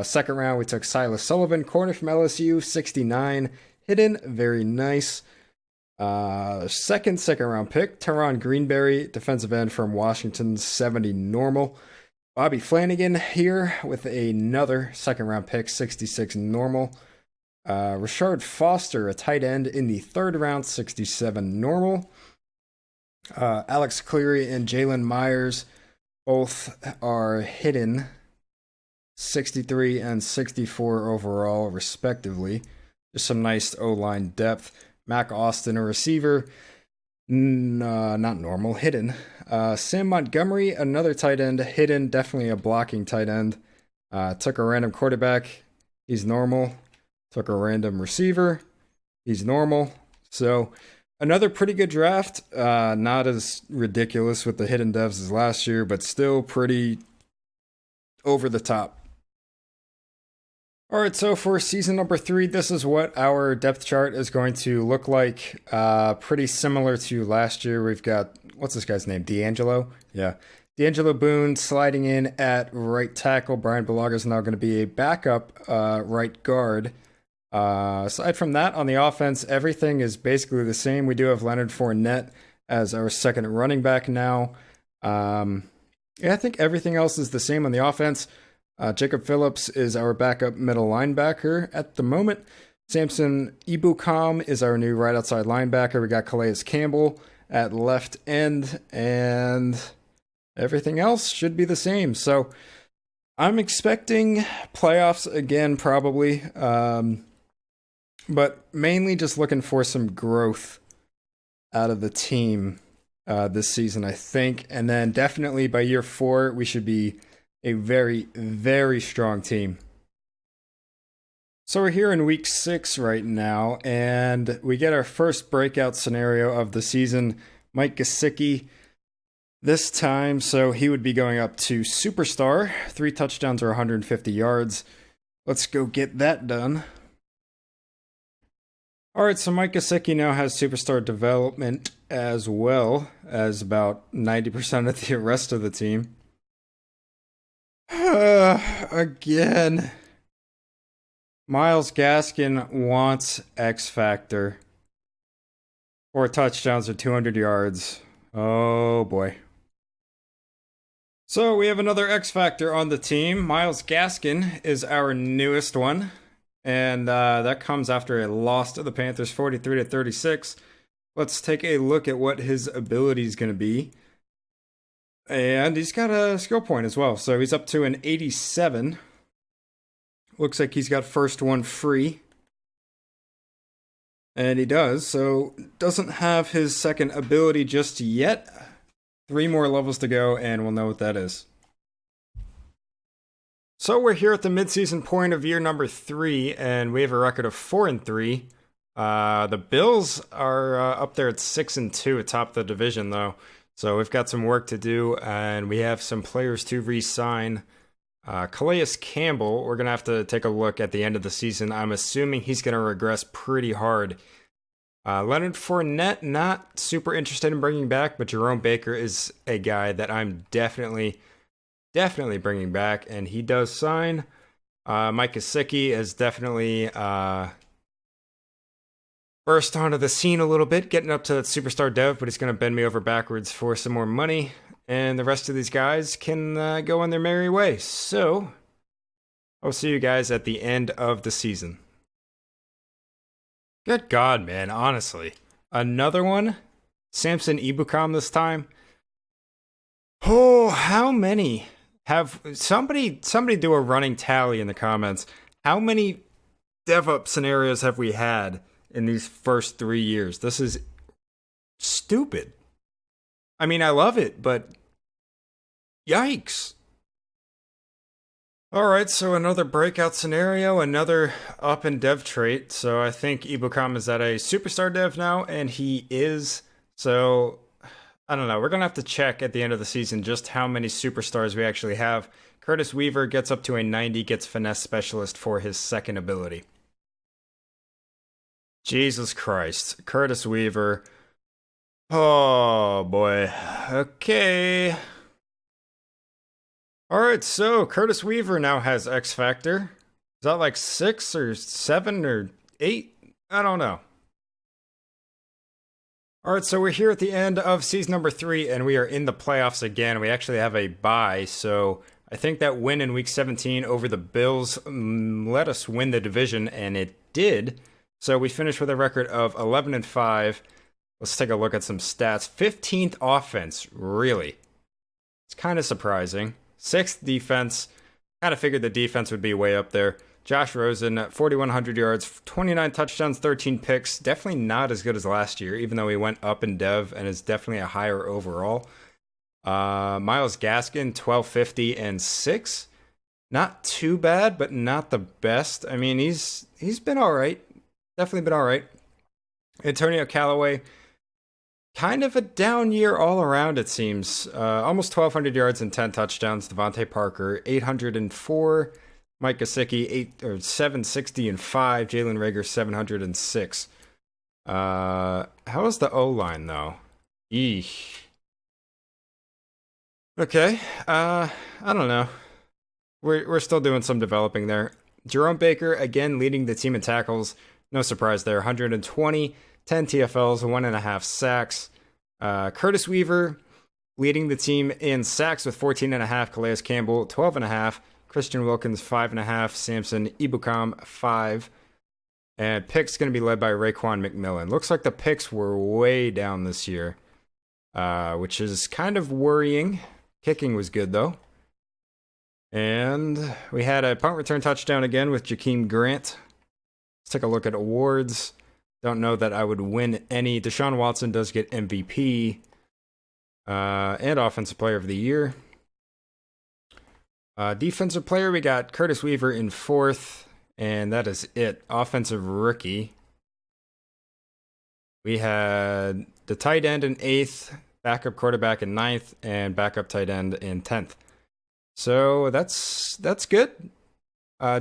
Second round, we took Silas Sullivan, corner from LSU, 69, hidden, very nice. Second round pick, Teron Greenberry, defensive end from Washington, 70, normal. Bobby Flanagan here with another second round pick, 66, normal. Rashard Foster, a tight end in the third round, 67, normal. Alex Cleary and Jalen Myers, both are hidden, 63 and 64 overall, respectively. Just some nice O-line depth. Mac Austin, a receiver. Not normal, hidden. Sam Montgomery, another tight end, hidden. Definitely a blocking tight end. Took a random quarterback. He's normal. Took a random receiver. He's normal. So, another pretty good draft. Not as ridiculous with the hidden devs as last year, but still pretty over the top. All right, so for season number 3, this is what our depth chart is going to look like. Pretty similar to last year. We've got, what's this guy's name? D'Angelo? Yeah. D'Angelo Boone sliding in at right tackle. Brian Bulaga is now going to be a backup right guard. Aside from that, on the offense, everything is basically the same. We do have Leonard Fournette as our second running back now. I think everything else is the same on the offense. Jacob Phillips is our backup middle linebacker at the moment. Samson Ebukam is our new right outside linebacker. We got Calais Campbell at left end, and everything else should be the same. So I'm expecting playoffs again, probably, but mainly just looking for some growth out of the team this season, I think. And then definitely by year 4, we should be a very, very strong team. So we're here in week 6 right now, and we get our first breakout scenario of the season. Mike Gesicki this time, so he would be going up to superstar, 3 touchdowns or 150 yards. Let's go get that done. All right, so Mike Gesicki now has superstar development as well as about 90% of the rest of the team. Again. Myles Gaskin wants X Factor. 4 touchdowns or 200 yards. Oh boy. So we have another X Factor on the team. Myles Gaskin is our newest one. And that comes after a loss to the Panthers 43-36. Let's take a look at what his ability is going to be. And he's got a skill point as well. So he's up to an 87. Looks like he's got first one free. And he does. So doesn't have his second ability just yet. 3 more levels to go, and we'll know what that is. So we're here at the midseason point of year number 3, and we have a record of 4-3. The Bills are up there at 6-2 atop the division, though. So we've got some work to do, and we have some players to re-sign. Calais Campbell, we're going to have to take a look at the end of the season. I'm assuming he's going to regress pretty hard. Leonard Fournette, not super interested in bringing back, but Jerome Baker is a guy that I'm definitely bringing back, and he does sign. Mike Gesicki is definitely burst onto the scene a little bit, getting up to that superstar dev, but he's going to bend me over backwards for some more money. And the rest of these guys can go on their merry way. So, I'll see you guys at the end of the season. Good God, man, honestly. Another one? Samson Ebukam this time? Oh, how many have... Somebody do a running tally in the comments. How many dev-up scenarios have we had in these first 3 years? This is stupid. I mean, I love it, but yikes. Alright, so another breakout scenario, another up in dev trait. So I think Ebukam is at a superstar dev now, and he is. So, I don't know. We're going to have to check at the end of the season just how many superstars we actually have. Curtis Weaver gets up to a 90, gets finesse specialist for his second ability. Jesus Christ. Curtis Weaver. Oh, boy. Okay. Alright, so Curtis Weaver now has X Factor. Is that like 6 or 7 or 8? I don't know. Alright, so we're here at the end of season number 3, and we are in the playoffs again. We actually have a bye, so I think that win in week 17 over the Bills let us win the division, and it did. So we finished with a record of 11-5. Let's take a look at some stats. 15th offense, really. It's kind of surprising. 6th defense. Kind of figured the defense would be way up there. Josh Rosen, 4,100 yards, 29 touchdowns, 13 picks. Definitely not as good as last year, even though he went up in dev and is definitely a higher overall. Myles Gaskin, 1,250 and 6. Not too bad, but not the best. I mean, he's been all right. Definitely been all right. Antonio Callaway, kind of a down year all around, it seems. Almost 1,200 yards and 10 touchdowns. Devontae Parker, 804. Mike Gesicki, 760 and 5. Jalen Reagor, 706. How is the O-line, though? Eesh. Okay. I don't know. We're still doing some developing there. Jerome Baker, again, leading the team in tackles. No surprise there. 120, 10 TFLs, 1.5 sacks. Curtis Weaver leading the team in sacks with 14.5. Calais Campbell, 12.5. Christian Wilkins, 5.5. Samson Ebukam, 5. And picks going to be led by Raekwon McMillan. Looks like the picks were way down this year, which is kind of worrying. Kicking was good, though. And we had a punt return touchdown again with Jakeem Grant. Let's take a look at awards. Don't know that I would win any. Deshaun Watson does get MVP and Offensive Player of the Year. Defensive Player, we got Curtis Weaver in 4th, and that is it. Offensive Rookie, we had the tight end in 8th, backup quarterback in 9th, and backup tight end in 10th. So that's good.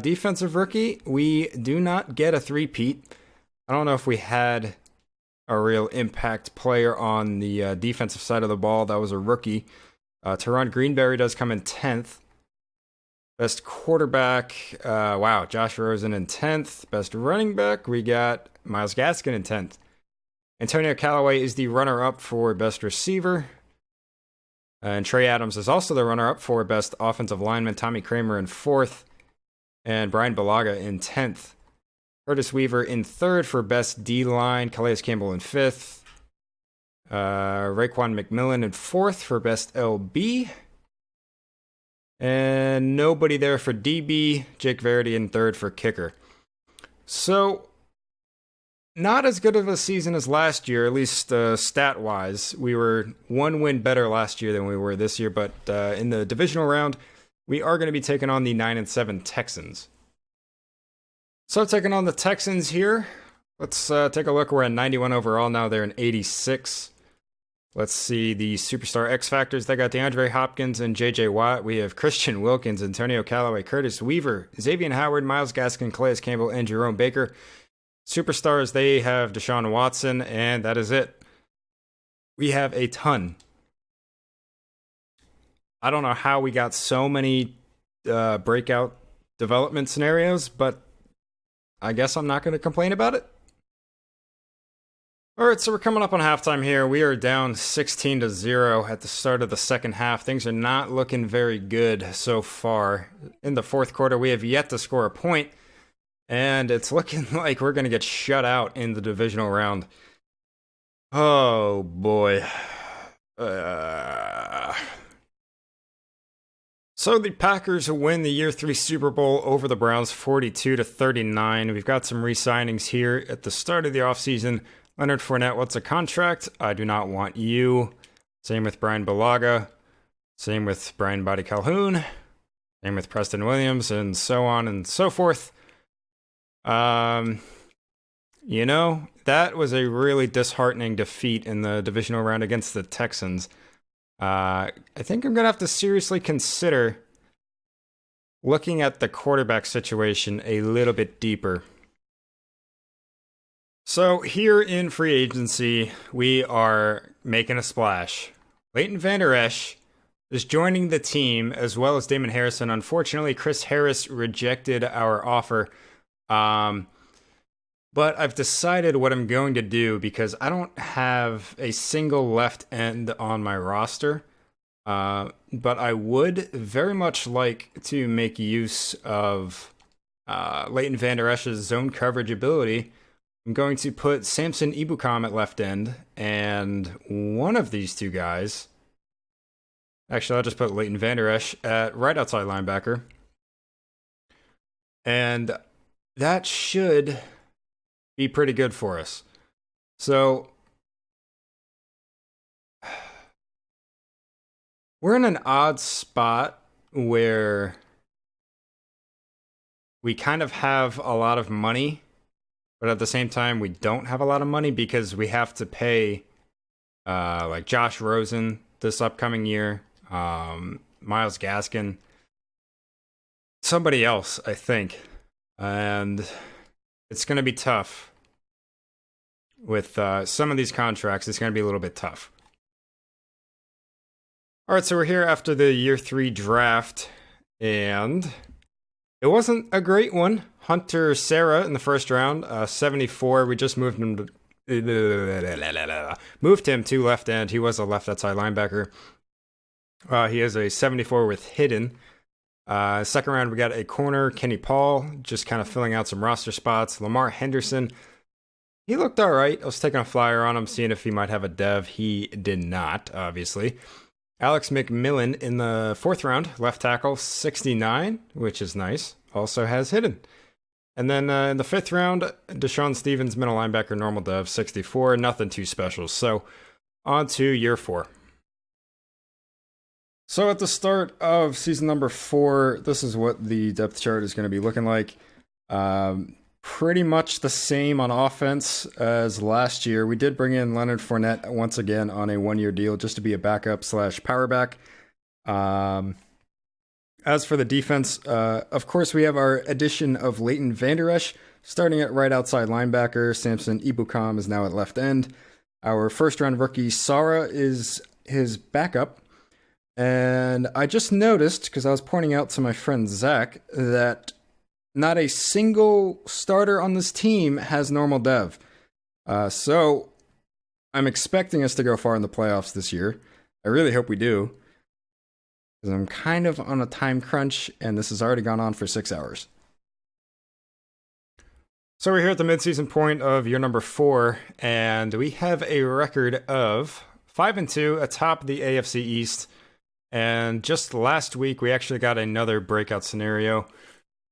Defensive Rookie, we do not get a three-peat. I don't know if we had a real impact player on the defensive side of the ball. That was a rookie. Teron Greenberry does come in 10th. Best quarterback, wow, Josh Rosen in 10th. Best running back, we got Myles Gaskin in 10th. Antonio Callaway is the runner-up for best receiver. And Trey Adams is also the runner-up for best offensive lineman. Tommy Kramer in 4th. And Brian Balaga in 10th. Curtis Weaver in 3rd for best D-line. Calais Campbell in 5th. Raekwon McMillan in 4th for best LB. And nobody there for DB. Jake Verity in 3rd for kicker. So, not as good of a season as last year, at least stat-wise. We were 1 win better last year than we were this year, but in the divisional round, we are going to be taking on the 9-7 Texans. So taking on the Texans here. Let's take a look. We're at 91 overall now. They're in 86. Let's see the superstar X Factors. They got DeAndre Hopkins and J.J. Watt. We have Christian Wilkins, Antonio Callaway, Curtis Weaver, Xavier Howard, Myles Gaskin, Calais Campbell, and Jerome Baker. Superstars, they have Deshaun Watson, and that is it. We have a ton. I don't know how we got so many breakout development scenarios, but I guess I'm not going to complain about it. All right, so we're coming up on halftime here. We are down 16-0 at the start of the second half. Things are not looking very good so far. In the fourth quarter, we have yet to score a point, and it's looking like we're going to get shut out in the divisional round. Oh, boy. So the Packers win the Year 3 Super Bowl over the Browns 42-39. We've got some re-signings here at the start of the offseason. Leonard Fournette wants a contract. I do not want you. Same with Brian Bulaga. Same with Brian Body Calhoun. Same with Preston Williams, and so on and so forth. That was a really disheartening defeat in the divisional round against the Texans. I think I'm going to have to seriously consider looking at the quarterback situation a little bit deeper. So here in free agency, we are making a splash. Leighton Vander Esch is joining the team, as well as Damon Harrison. Unfortunately, Chris Harris rejected our offer. But I've decided what I'm going to do, because I don't have a single left end on my roster. But I would very much like to make use of Leighton Vander Esch's zone coverage ability. I'm going to put Samson Ebukam at left end, and one of these two guys... Actually, I'll just put Leighton Vander Esch at right outside linebacker. And that should be pretty good for us. So, we're in an odd spot where we kind of have a lot of money, but at the same time, we don't have a lot of money because we have to pay like Josh Rosen this upcoming year, Myles Gaskin, somebody else, I think. And it's going to be tough. With some of these contracts, it's going to be a little bit tough. All right, so we're here after the Year 3 draft, and it wasn't a great one. Hunter Sarah in the first round, 74. We just moved him to left end. He was a left outside linebacker. He is a 74 with hidden. Second round, we got a corner, Kenny Paul, just kind of filling out some roster spots. Lamar Henderson, he looked all right. I was taking a flyer on him, seeing if he might have a dev. He did not, obviously. Alex McMillan in the fourth round, left tackle, 69, which is nice. Also has hidden. And then in the fifth round, Deshaun Stevens, middle linebacker, normal dev, 64. Nothing too special. So on to Year 4. So at the start of season number 4, this is what the depth chart is going to be looking like. Pretty much the same on offense as last year. We did bring in Leonard Fournette once again on a 1-year deal just to be a backup / power back. As for the defense, of course, we have our addition of Leighton Vander Esch starting at right outside linebacker. Samson Ebukam is now at left end. Our first round rookie, Sara, is his backup. And I just noticed, because I was pointing out to my friend Zach, that not a single starter on this team has normal dev. So I'm expecting us to go far in the playoffs this year. I really hope we do, because I'm kind of on a time crunch, and this has already gone on for 6 hours. So we're here at the midseason point of year number 4, and we have a record of 5-2 atop the AFC East. And just last week, we actually got another breakout scenario.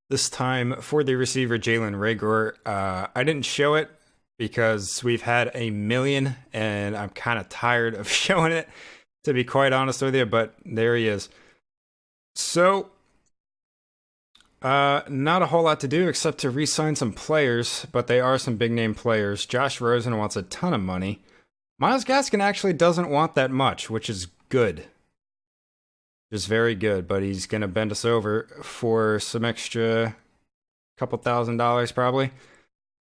This time for the receiver, Jalen Reagor. I didn't show it because we've had a million, and I'm kind of tired of showing it, to be quite honest with you, but there he is. So, not a whole lot to do except to re-sign some players, but they are some big-name players. Josh Rosen wants a ton of money. Myles Gaskin actually doesn't want that much, which is good. Just very good, but he's going to bend us over for some extra couple $1,000 probably.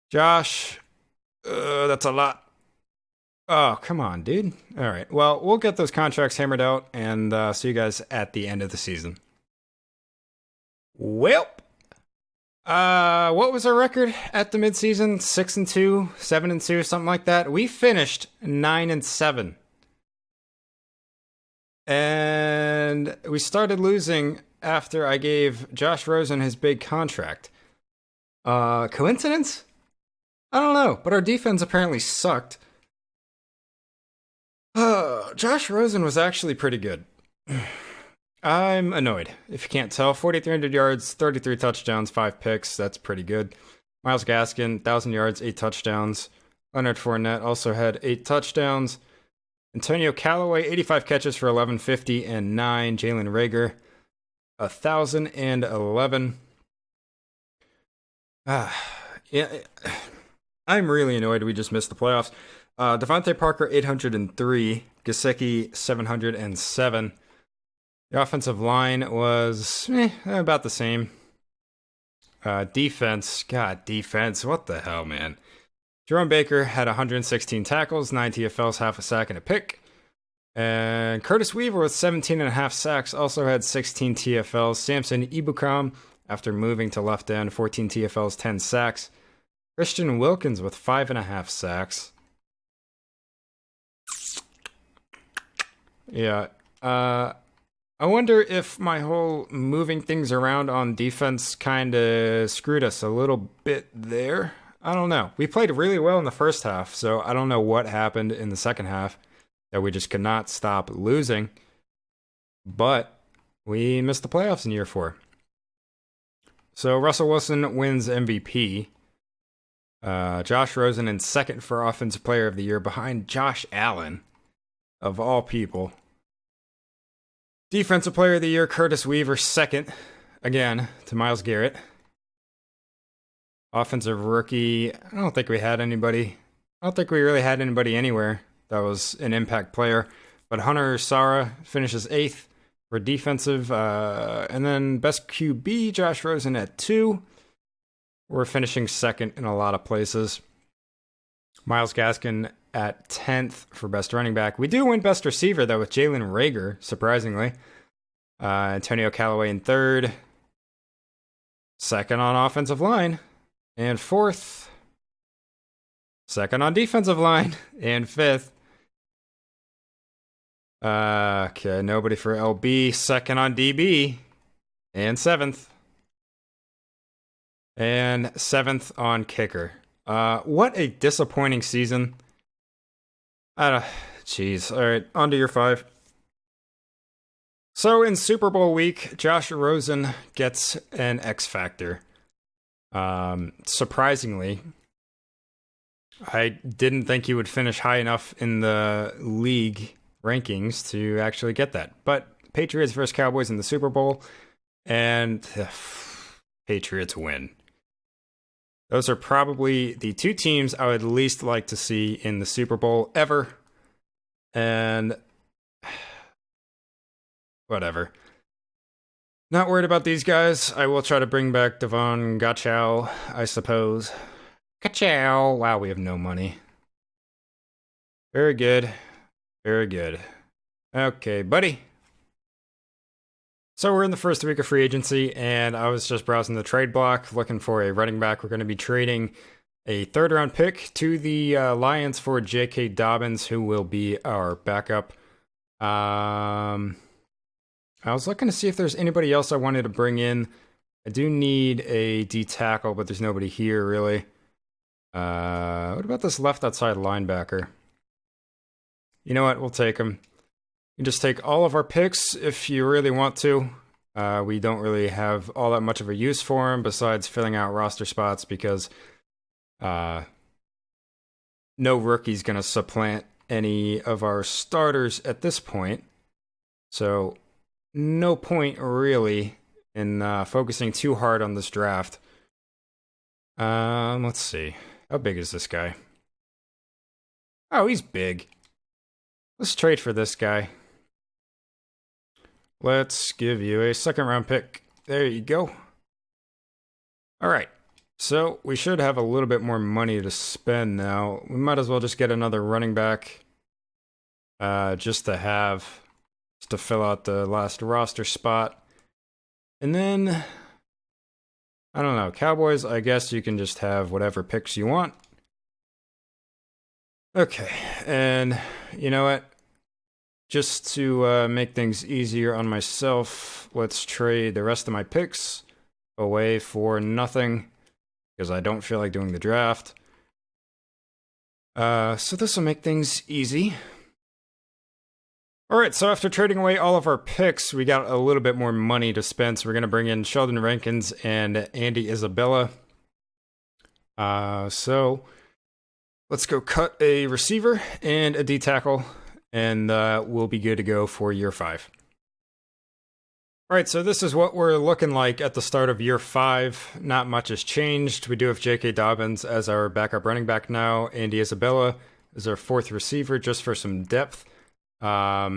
Josh, that's a lot. Oh, come on, dude. All right. Well, we'll get those contracts hammered out and see you guys at the end of the season. Well, what was our record at the midseason? 6-2, 7-2, something like that. We finished 9-7. And we started losing after I gave Josh Rosen his big contract. Coincidence? I don't know, but our defense apparently sucked. Josh Rosen was actually pretty good. I'm annoyed. If you can't tell, 4,300 yards, 33 touchdowns, 5 picks. That's pretty good. Myles Gaskin, 1,000 yards, 8 touchdowns. Leonard Fournette also had 8 touchdowns. Antonio Callaway, 85 catches for 1,150 and 9. Jalen Reagor, 1,011. Yeah, I'm really annoyed we just missed the playoffs. Devontae Parker, 803. Gesicki, 707. The offensive line was about the same. Defense, what the hell, man. Jerome Baker had 116 tackles, 9 TFLs, half a sack, and a pick. And Curtis Weaver with 17.5 sacks also had 16 TFLs. Samson Ebukam, after moving to left end, 14 TFLs, 10 sacks. Christian Wilkins with 5.5 sacks. Yeah. I wonder if my whole moving things around on defense kind of screwed us a little bit there. I don't know. We played really well in the first half, so I don't know what happened in the second half that we just could not stop losing. But we missed the playoffs in year 4. So Russell Wilson wins MVP. Josh Rosen in second for Offensive Player of the Year behind Josh Allen, of all people. Defensive Player of the Year, Curtis Weaver, second, again, to Myles Garrett. Offensive Rookie, I don't think we really had anybody anywhere that was an impact player. But Hunter Sara finishes 8th for defensive. And then Best QB, Josh Rosen at 2. We're finishing second in a lot of places. Myles Gaskin at 10th for Best Running Back. We do win Best Receiver, though, with Jalen Reagor, surprisingly. Antonio Callaway in 3rd. Second on offensive line. And 4th. Second on defensive line. And 5th. Okay, nobody for LB. Second on DB. And 7th. And 7th on kicker. What a disappointing season. Jeez. All right, on to year 5. So in Super Bowl week, Josh Rosen gets an X Factor. Surprisingly, I didn't think he would finish high enough in the league rankings to actually get that. But Patriots versus Cowboys in the Super Bowl, and Patriots win. Those are probably the 2 teams I would least like to see in the Super Bowl ever. And whatever. Not worried about these guys. I will try to bring back Devon Gachow, I suppose. Gachow. Wow, we have no money. Very good. Very good. Okay, buddy. So we're in the first week of free agency, and I was just browsing the trade block, looking for a running back. We're going to be trading a 3rd-round pick to the Lions for J.K. Dobbins, who will be our backup. I was looking to see if there's anybody else I wanted to bring in. I do need a D-tackle, but there's nobody here, really. What about this left outside linebacker? You know what? We'll take him. You just take all of our picks if you really want to. We don't really have all that much of a use for him besides filling out roster spots because no rookie's going to supplant any of our starters at this point. So no point really in focusing too hard on this draft. Let's see. How big is this guy? Oh, he's big. Let's trade for this guy. Let's give you a second round pick. There you go. All right. So we should have a little bit more money to spend now. We might as well just get another running back. Just to fill out the last roster spot. And then, I don't know, Cowboys, I guess you can just have whatever picks you want. Okay, and you know what? Just to make things easier on myself, let's trade the rest of my picks away for nothing, because I don't feel like doing the draft. So this will make things easy. Alright, so after trading away all of our picks, we got a little bit more money to spend, so we're going to bring in Sheldon Rankins and Andy Isabella. So let's go cut a receiver and a D-tackle, and we'll be good to go for year 5. Alright, so this is what we're looking like at the start of year 5. Not much has changed. We do have J.K. Dobbins as our backup running back now. Andy Isabella is our 4th receiver, just for some depth. I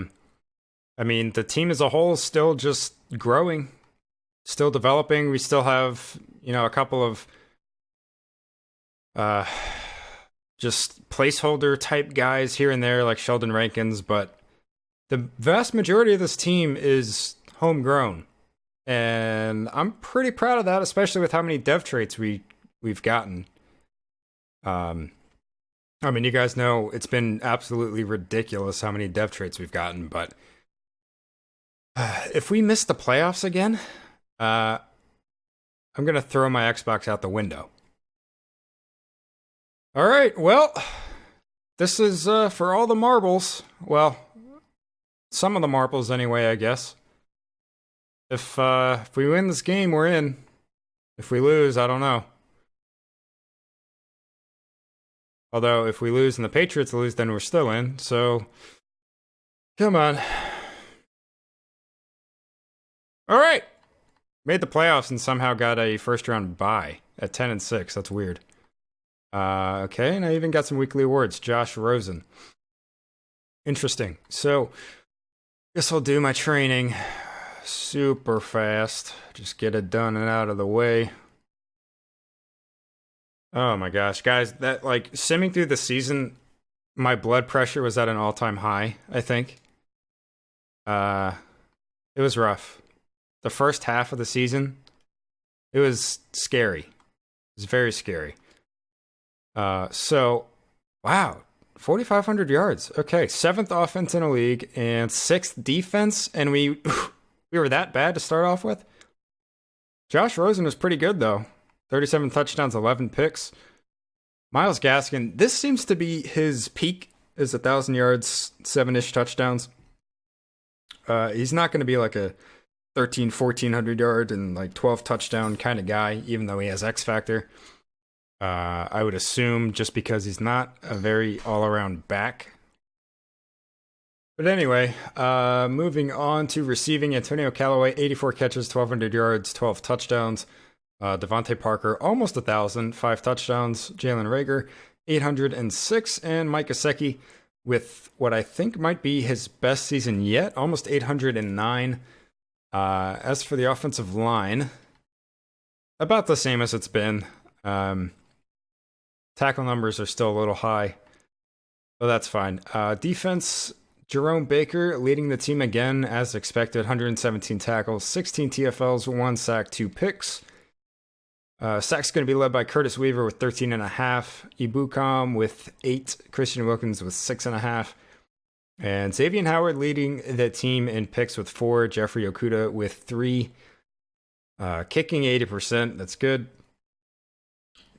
mean, the team as a whole is still just growing, still developing. We still have, a couple of just placeholder type guys here and there, like Sheldon Rankins, but the vast majority of this team is homegrown, and I'm pretty proud of that, especially with how many dev traits we've gotten. I mean, you guys know it's been absolutely ridiculous how many dev traits we've gotten, but if we miss the playoffs again, I'm going to throw my Xbox out the window. All right, well, this is for all the marbles. Well, some of the marbles anyway, I guess. If we win this game, we're in. If we lose, I don't know. Although, if we lose and the Patriots lose, then we're still in. So, come on. All right. Made the playoffs and somehow got a first-round bye at 10-6. That's weird. Okay, and I even got some weekly awards. Josh Rosen. Interesting. So, guess I'll do my training super fast. Just get it done and out of the way. Oh my gosh, guys, that simming through the season, my blood pressure was at an all-time high, I think. It was rough. The first half of the season, it was scary. It was very scary. So, wow, 4,500 yards. Okay, 7th offense in the league and 6th defense, and we were that bad to start off with? Josh Rosen was pretty good, though. 37 touchdowns, 11 picks. Myles Gaskin, this seems to be his peak, is 1,000 yards, 7-ish touchdowns. He's not going to be like a 1,400 yard and 12 touchdown kind of guy, even though he has X factor. I would assume just because he's not a very all-around back. But anyway, moving on to receiving, Antonio Callaway, 84 catches, 1,200 yards, 12 touchdowns. Devontae Parker, almost 1,000, 5 touchdowns. Jalen Reagor, 806. And Mike Gesicki with what I think might be his best season yet, almost 809. As for the offensive line, about the same as it's been. Tackle numbers are still a little high, but that's fine. Defense, Jerome Baker leading the team again as expected, 117 tackles, 16 TFLs, 1 sack, 2 picks. Sacks going to be led by Curtis Weaver with 13.5, Ibukam with 8, Christian Wilkins with 6.5, and Xavier Howard leading the team in picks with 4, Jeffrey Okuda with 3, kicking 80%, that's good.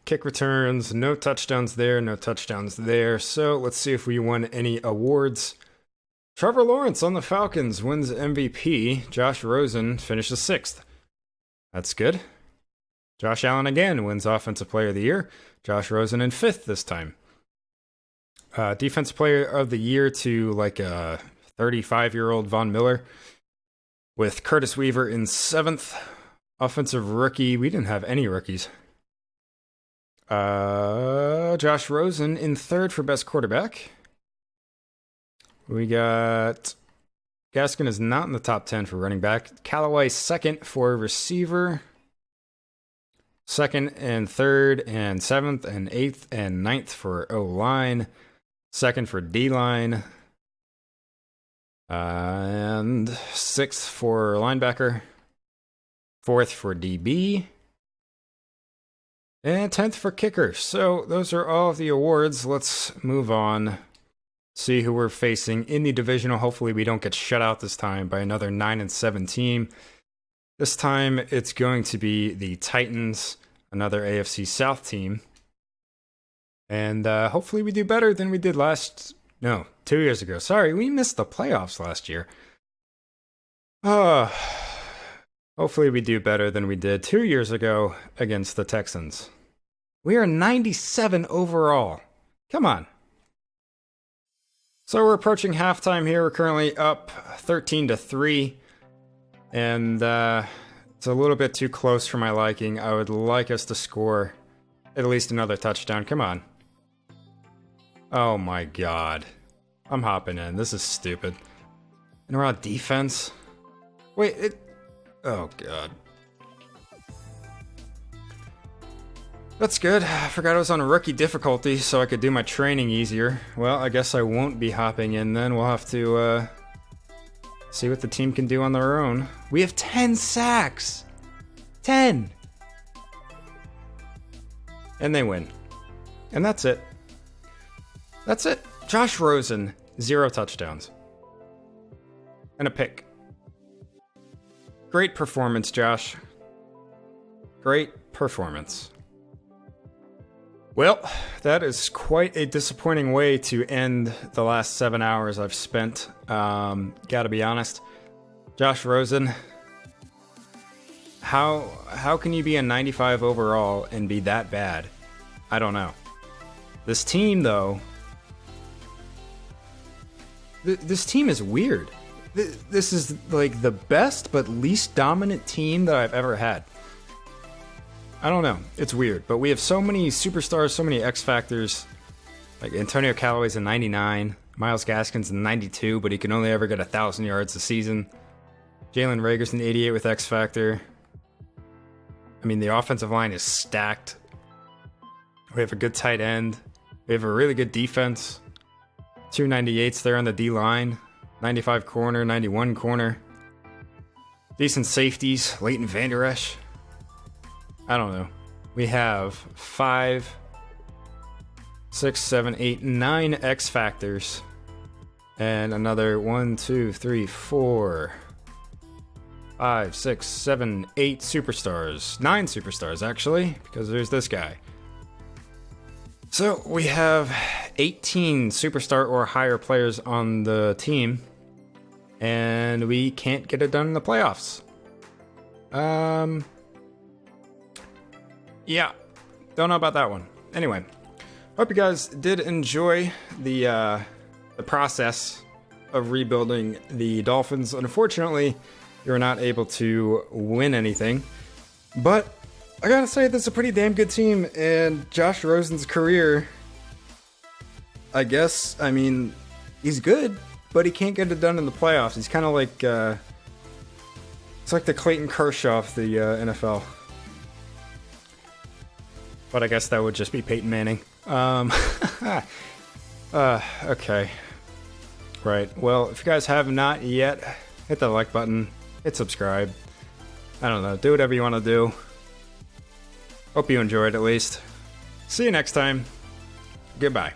Kick returns, no touchdowns there, no touchdowns there. So let's see if we won any awards. Trevor Lawrence on the Falcons wins MVP. Josh Rosen finishes 6th. That's good. Josh Allen again wins Offensive Player of the Year. Josh Rosen in 5th this time. Defensive Player of the Year to a 35-year-old Von Miller with Curtis Weaver in 7th. Offensive Rookie, we didn't have any rookies. Josh Rosen in 3rd for Best Quarterback. We got Gaskin is not in the top 10 for running back. Callaway second for receiver. Second and third and seventh and eighth and ninth for O-line. Second for D-line. And sixth for linebacker. Fourth for DB. And 10th for kicker. So those are all of the awards. Let's move on. See who we're facing in the divisional. Hopefully we don't get shut out this time by another 9-7 team. This time it's going to be the Titans, another AFC South team. And hopefully we do better than we did 2 years ago. Sorry, we missed the playoffs last year. Hopefully we do better than we did 2 years ago against the Texans. We are 97 overall. Come on. So we're approaching halftime here. We're currently up 13-3. And it's a little bit too close for my liking. I would like us to score at least another touchdown. Come on. Oh my god. I'm hopping in. This is stupid. And we're on defense. Wait, oh god. That's good. I forgot I was on rookie difficulty so I could do my training easier. Well, I guess I won't be hopping in then. We'll have to see what the team can do on their own. We have 10 sacks! 10! And they win. And that's it. That's it. Josh Rosen, 0 touchdowns. And a pick. Great performance, Josh. Great performance. Well, that is quite a disappointing way to end the last 7 hours I've spent. Gotta be honest. Josh Rosen, how can you be a 95 overall and be that bad? I don't know. This team, though, this team is weird. This is like the best but least dominant team that I've ever had. I don't know. It's weird, but we have so many superstars, so many X factors. Like Antonio Callaway's a 99, Myles Gaskin's a 92, but he can only ever get 1,000 yards a season. Jalen Reagor's an 88 with X factor. I mean, the offensive line is stacked. We have a good tight end. We have a really good defense. 2 98s there on the D line. 95 corner, 91 corner. Decent safeties. Leighton Vander Esch. I don't know. We have 5, 6, 7, 8, 9 X factors. And another 1, 2, 3, 4, 5, 6, 7, 8 superstars. 9 superstars, actually, because there's this guy. So we have 18 superstar or higher players on the team. And we can't get it done in the playoffs. Yeah, don't know about that one. Anyway, hope you guys did enjoy the process of rebuilding the Dolphins. Unfortunately, you were not able to win anything, but I gotta say this is a pretty damn good team. And Josh Rosen's career, I guess, I mean, he's good, but he can't get it done in the playoffs. He's kind of like it's like the Clayton Kershaw of the NFL. But I guess that would just be Peyton Manning. Okay. Right. Well, if you guys have not yet, hit the like button. Hit subscribe. I don't know. Do whatever you want to do. Hope you enjoyed at least. See you next time. Goodbye.